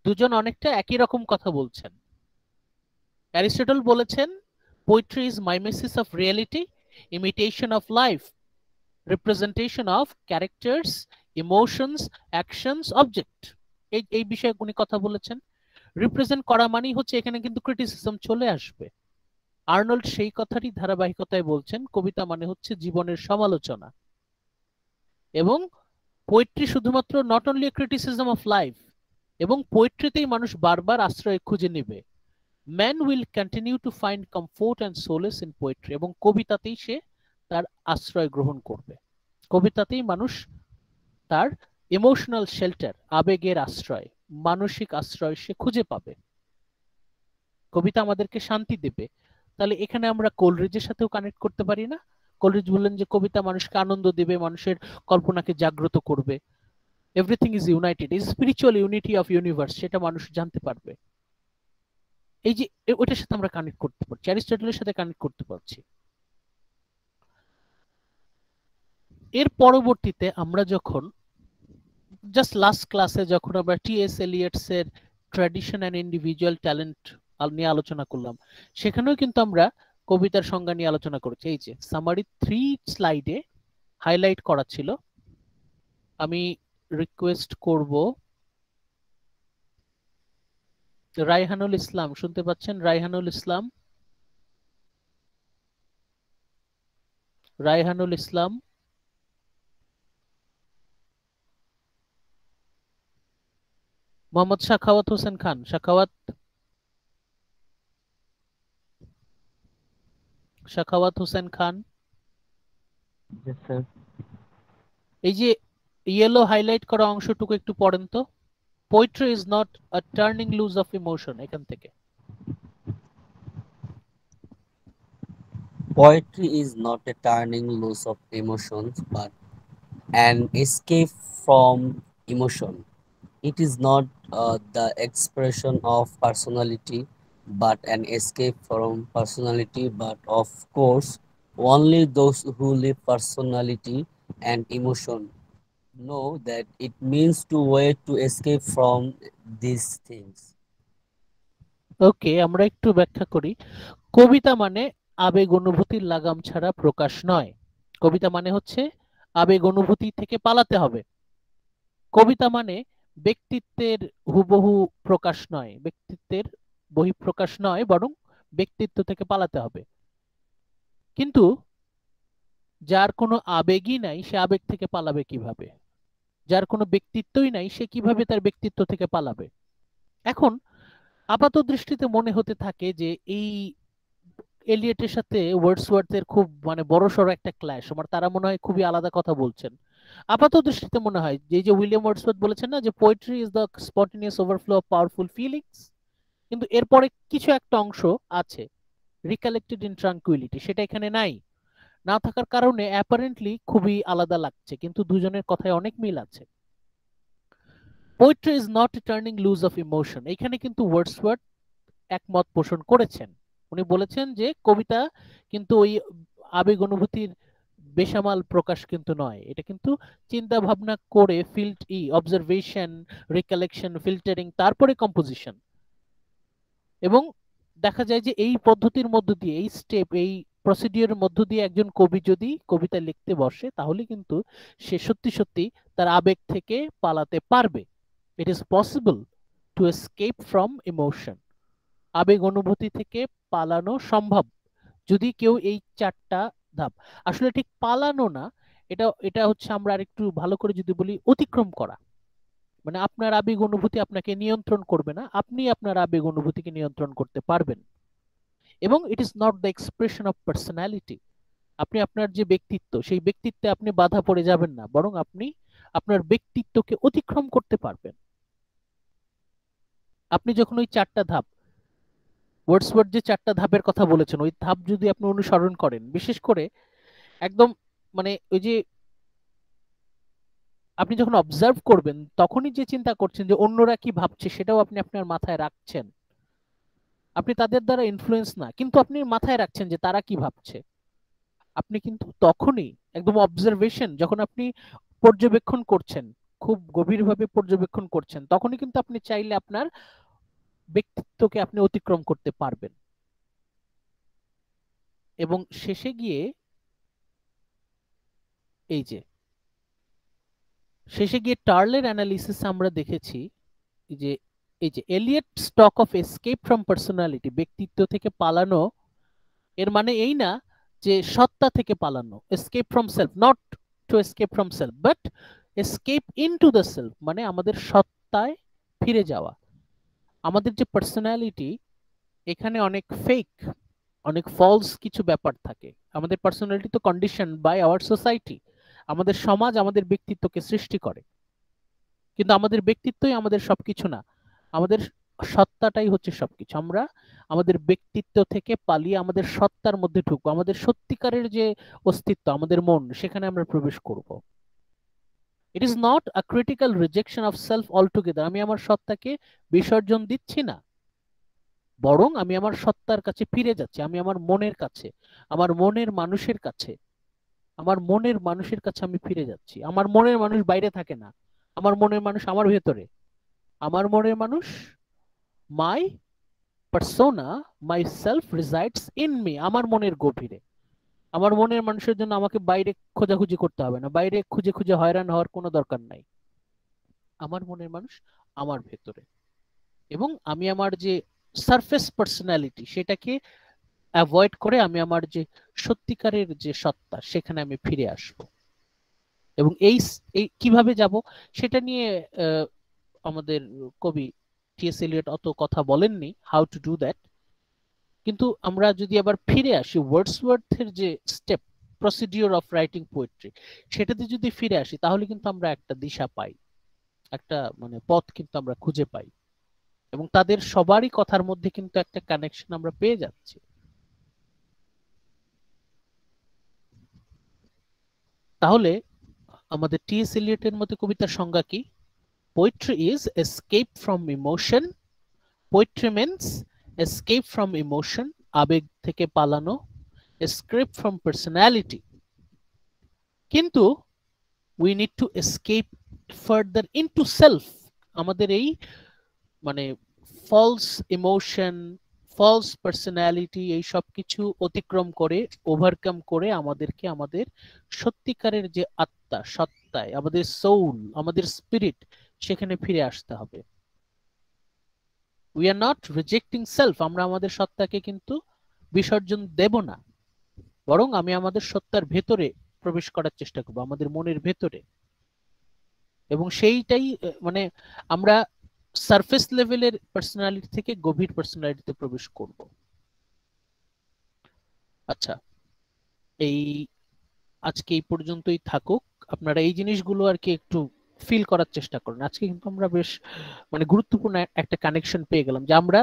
দুজন অনেকটা একই রকম কথা বলছেন। অ্যারিস্টটল বলেছেন poetry is mimesis of reality, imitation of life, representation of characters, emotions, actions, object. এই বিষয়ে উনি কথা বলেছেন। রিপ্রেজেন্ট করা মানেই হচ্ছে এখানে কিন্তু ক্রিটিসিজম চলে আসবে। আর্নল্ড সেই কথারই ধারাবাহিকতায় বলছেন কবিতা মানে হচ্ছে জীবনের সমালোচনা, এবং পোয়েট্রি শুধুমাত্র not only criticism of life, এবং পোয়েট্রিতেই মানুষ বারবার আশ্রয় খুঁজে নেবে। Man will continue to find comfort and solace in poetry, এবং কবিতাতেই সে তার আশ্রয় গ্রহণ করবে, কবিতাতেই মানুষ তার ইমোশনাল শেল্টার, আবেগের আশ্রয়, মানসিক আশ্রয় সে খুঁজে পাবে। কবিতা আমাদেরকে শান্তি দেবে। তাহলে এখানে আমরা কোলরিজের সাথেও কানেক্ট করতে পারি না? কোলরিজ বললেন যে কবিতা মানুষকে আনন্দ দেবে, মানুষের কল্পনাকে জাগ্রত করবে, everything is United, is spiritual unity of universe, সেটা মানুষ জানতে পারবে। এই যে ওইটার সাথে আমরা কানেক্ট করতে পারছি, অ্যারিস্টটলের সাথে কানেক্ট করতে পারছি। এর পরবর্তীতে আমরা যখন জাস্ট লাস্ট ক্লাসে যখন আমরা টি.এস. এলিয়টস এর ট্র্যাডিশন অ্যান্ড ইন্ডিভিজুয়াল ট্যালেন্ট নিয়ে আলোচনা করলাম, সেখানেও কিন্তু আমরা কবিতার সংজ্ঞা নিয়ে আলোচনা করেছি। এই যে সামারি 3 স্লাইডে হাইলাইট করা ছিল, আমি রিকোয়েস্ট করব রায়হানুল ইসলাম, শুনতে পাচ্ছেন? রায়হানুল ইসলাম, রায়হানুল ইসলাম, মোহাম্মদ শাখাওয়াত হোসেন খান, শাখাওয়াত, শাখাওয়াত হোসেন খান। এই যে ইয়েলো হাইলাইট করা অংশটুকু একটু পড়েন তো। Poetry is not a turning loose of emotion, এখান থেকে। Poetry is not a turning loose of emotions, but an escape from emotion. It is not the expression of personality, but an escape from personality. But of course, only those who live personality and emotion know that it means to wait to escape from these things. ওকে, আমরা একটু ব্যাখ্যা করি। কবিতা মানে আবেগ অনুভূতির লাগাম ছাড়া প্রকাশ নয়। কবিতা মানে হচ্ছে আবেগ অনুভূতি থেকে পালাতে হবে। কবিতা মানে ব্যক্তিত্বের হুবহু প্রকাশ নয়, ব্যক্তিত্বের বহিঃপ্রকাশ নয়, বরং ব্যক্তিত্ব থেকে পালাতে হবে। কিন্তু যার কোনো আবেগই নাই সে আবেগ থেকে পালাবে কিভাবে? যার কোনো ব্যক্তিত্বই নাই সে কিভাবে তার ব্যক্তিত্ব থেকে পালাবে? এখন আপাত দৃষ্টিতে মনে হতে থাকে যে এই এলিয়টের সাথে ওয়ার্ডসওয়ার্থের খুব মানে বড়সড় একটা ক্ল্যাশ, আমার তারা মনে হয় খুবই আলাদা কথা বলছেন। আপাত দৃষ্টিতে মনে হয় যে যে উইলিয়াম ওয়ার্ডসওয়ার্থ বলেছেন না যে poetry is the spontaneous overflow of powerful feelings, কিন্তু এরপরে কিছু একটা অংশ আছে রিকালেক্টেড ইন ট্রাঙ্কুইলিটি, সেটা এখানে নাই। না থাকার কারণে অ্যাপারেন্টলি খুবই আলাদা লাগছে, কিন্তু দুজনের কথায় অনেক মিল আছে। Poetry is not a turning loose of emotion, এখানে কিন্তু ওয়ার্ডসওয়ার্থ একমত পোষণ করেছেন। উনি বলেছেন যে কবিতা কিন্তু ওই আবেগ অনুভূতির বেসামাল প্রকাশ কিন্তু নয়, এটা কিন্তু চিন্তা ভাবনা করে অবজারভেশন, রিকালেকশন, ফিল্টারিং, তারপরে কম্পোজিশন। এবং দেখা যায় যে এই পদ্ধতির মধ্য দিয়ে, এই স্টেপ, এই প্রসিডিওর মধ্য দিয়ে একজন কবি যদি কবিতা লিখতে বসে তাহলে কিন্তু সে সত্যি সত্যি তার আবেগ থেকে পালাতে পারবে। It is possible to escape from emotion, আবেগ অনুভূতি থেকে পালানো সম্ভব যদি কেউ এই 4টা ধাপ, আসলে ঠিক পালানো না, এটা এটা হচ্ছে আমরা আরেকটু ভালো করে যদি বলি অতিক্রম করা। মানে আপনার আবেগ অনুভূতি আপনাকে নিয়ন্ত্রণ করবে না, আপনি আপনার আবেগ অনুভূতিকে নিয়ন্ত্রণ করতে পারবেন। এবং it is not the expression of personality, আপনি আপনার যে ব্যক্তিত্ব সেই ব্যক্তিত্বে আপনি বাধা পড়ে যাবেন না, বরং আপনি আপনার ব্যক্তিত্বকে অতিক্রম করতে পারবেন। আপনি যখন ওই 4টা ধাপ, ওয়ার্ডসওয়ার্থ যে 4টা ধাপের কথা বলেছেন, ওই ধাপ যদি আপনি অনুসরণ করেন, বিশেষ করে একদম মানে ওই যে আপনি যখন অবজার্ভ করবেন তখনই যে চিন্তা করছেন যে অন্যরা কি ভাবছে সেটাও আপনি আপনার মাথায় রাখছেন, আপনি তাদের দ্বারা ইনফ্লুয়েন্স না, কিন্তু আপনি মাথায় রাখছেন যে তারা কি ভাবছে। আপনি কিন্তু তখনই একদম অবজারভেশন, যখন আপনি পর্যবেক্ষণ করছেন, খুব গভীরভাবে পর্যবেক্ষণ করছেন, তখনই কিন্তু আপনি চাইলে আপনার ব্যক্তিত্বকে আপনি অতিক্রম করতে পারবেন। এবং শেষে গিয়ে টার্লের অ্যানালিসিস আমরা দেখেছি যে এই যে Eliot stock of escape from personality, ব্যক্তিত্ব থেকে পালানো, এর মানে এই না যে সত্তা থেকে পালানো, escape from self, not to escape from self but escape into the self, মানে আমাদের সত্তায় ফিরে যাওয়া। আমাদের যে পার্সোনালিটি, এখানে অনেক ফেক, অনেক ফলস কিছু ব্যাপার থাকে। আমাদের পার্সোনালিটি তো কন্ডিশন বাই আওয়ার সোসাইটি, আমাদের সমাজ আমাদের ব্যক্তিত্বকে সৃষ্টি করে, কিন্তু আমাদের ব্যক্তিত্বই আমাদের সবকিছু না, আমাদের সত্তাটাই হচ্ছে সবকিছু। আমরা আমাদের ব্যক্তিত্ব থেকে পালিয়ে আমাদের সত্তার মধ্যে ঢুকবো, আমাদের সত্যিকারের যে অস্তিত্ব, আমাদের মন, সেখানে আমরা প্রবেশ করব। It is not a critical rejection of self altogether, আমি আমার সত্তাকে বিসর্জন দিচ্ছি না, বরং আমি আমার সত্তার কাছে ফিরে যাচ্ছি, আমি আমার মনের কাছে, আমার মনের মানুষের কাছে, আমার মনের মানুষের কাছে আমি ফিরে যাচ্ছি। আমার মনের মানুষ বাইরে থাকে না, আমার মনের মানুষ আমার ভেতরে, আমার মনের মানুষ, my persona, my self resides in me, আমার মনের গভীরে। আমার মনের মানুষের জন্য আমাকে বাইরে খোঁজাখুঁজি করতে হবে না, বাইরে খুঁজে খুঁজে হয়রান হওয়ার কোনো দরকার নাই। আমার মনের মানুষ আমার ভেতরে, এবং আমি আমার যে সারফেস পার্সোনালিটি সেটাকে অ্যাভয়েড করে আমি আমার যে সত্যিকারের যে সত্তা সেখানে আমি ফিরে আসব। এবং এই কিভাবে যাব সেটা নিয়ে আমাদের কবি টি.এস. এলিয়ট অত কথা বলেননি, হাউ টু ডু দ্যাট। কিন্তু আমরা যদি আবার ফিরে আসি ওয়ার্ডসওয়ার্থের যে step, procedure of writing poetry, সেটাতে যদি ফিরে আসি তাহলে কিন্তু আমরা একটা দিশা পাই, একটা মানে পথ কিন্তু আমরা খুঁজে পাই, এবং তাদের সবারই কথার মধ্যে কিন্তু একটা কানেকশন আমরা পেয়ে যাচ্ছি। তাহলে আমাদের টি.এস. এলিয়টের মতে কবিতার সংজ্ঞা কি? Poetry is escape from emotion, poetry means escape from emotion, আবেগ থেকে পালানো, এসকেপ ফ্রম পার্সোনালিটি, কিন্তু we need to escape further into self. আমাদের এই মানে ফলস ইমোশন, ফলস পার্সোনালিটি, এই সব কিছু অতিক্রম করে, ওভারকাম করে আমাদেরকে আমাদের সত্যিকারের যে আত্মা, সত্তায়, আমাদের সোল, আমাদের স্পিরিট, সেখানে ফিরে আসতে হবে। We are not rejecting self, আমরা আমাদের সত্তাকে কিন্তু বিসর্জন দেব না, বরং আমি আমাদের সত্তার ভেতরে প্রবেশ করার চেষ্টা করব, আমাদের মনের ভেতরে। এবং সেইটাই মানে আমরা সারফেস লেভেলের পার্সোনালিটি থেকে গভীর পার্সোনালিটিতে প্রবেশ করব। আচ্ছা, এই আজকে এই পর্যন্তই থাকুক। আপনারা এই জিনিসগুলো আর কি একটু ফিল করার চেষ্টা করেন। আজকে কিন্তু আমরা বেশ মানে গুরুত্বপূর্ণ একটা কানেকশন পেয়ে গেলাম যে আমরা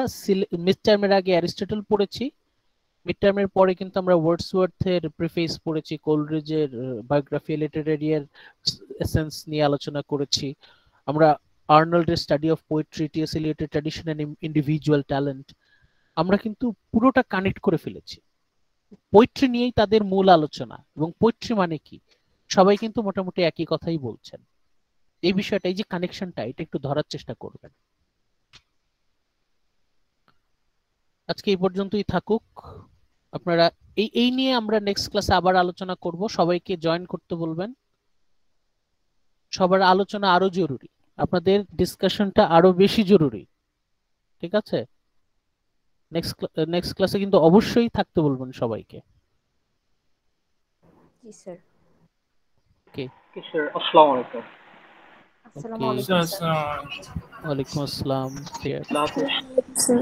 মিড টার্মের আগে অ্যারিস্টটল পড়েছি, মিড টার্মের পরে কিন্তু আমরা ওয়ার্ডসওয়ার্থের প্রিফেস পড়েছি, কোলরিজের বায়োগ্রাফি লিটারেরিয়ার এসেন্স নিয়ে আলোচনা করেছি, আমরা আর্নল্ডের স্টাডি অফ পোয়েট্রি, টি.এস. এলিয়টের ট্র্যাডিশন এন্ড ইন্ডিভিজুয়াল ট্যালেন্ট, আমরা কিন্তু পুরোটা কানেক্ট করে ফেলেছি। পোয়েট্রি নিয়েই তাদের মূল আলোচনা, এবং পোয়েট্রি মানে কি সবাই কিন্তু মোটামুটি একই কথাই বলছেন। এই বিষয়টা, এই যে কানেকশনটা, এটা একটু ধরার চেষ্টা করবেন। আজকে এই পর্যন্তই থাকুক। আপনারা এই নিয়ে আমরা নেক্সট ক্লাসে আবার আলোচনা করব। সবাইকে জয়েন করতে বলবেন। সবার আলোচনা আরো জরুরি, আপনাদের ডিসকাশনটা আরো বেশি জরুরি, ঠিক আছে? নেক্সট ক্লাসে কিন্তু অবশ্যই থাকতে বলবেন সবাইকে। জি স্যার। ওকে স্যার, আসসালামু আলাইকুম। আসসালামু আলাইকুম স্যার। ওয়ালাইকুম আসসালাম। আল্লাহ হাফেজ। স্যার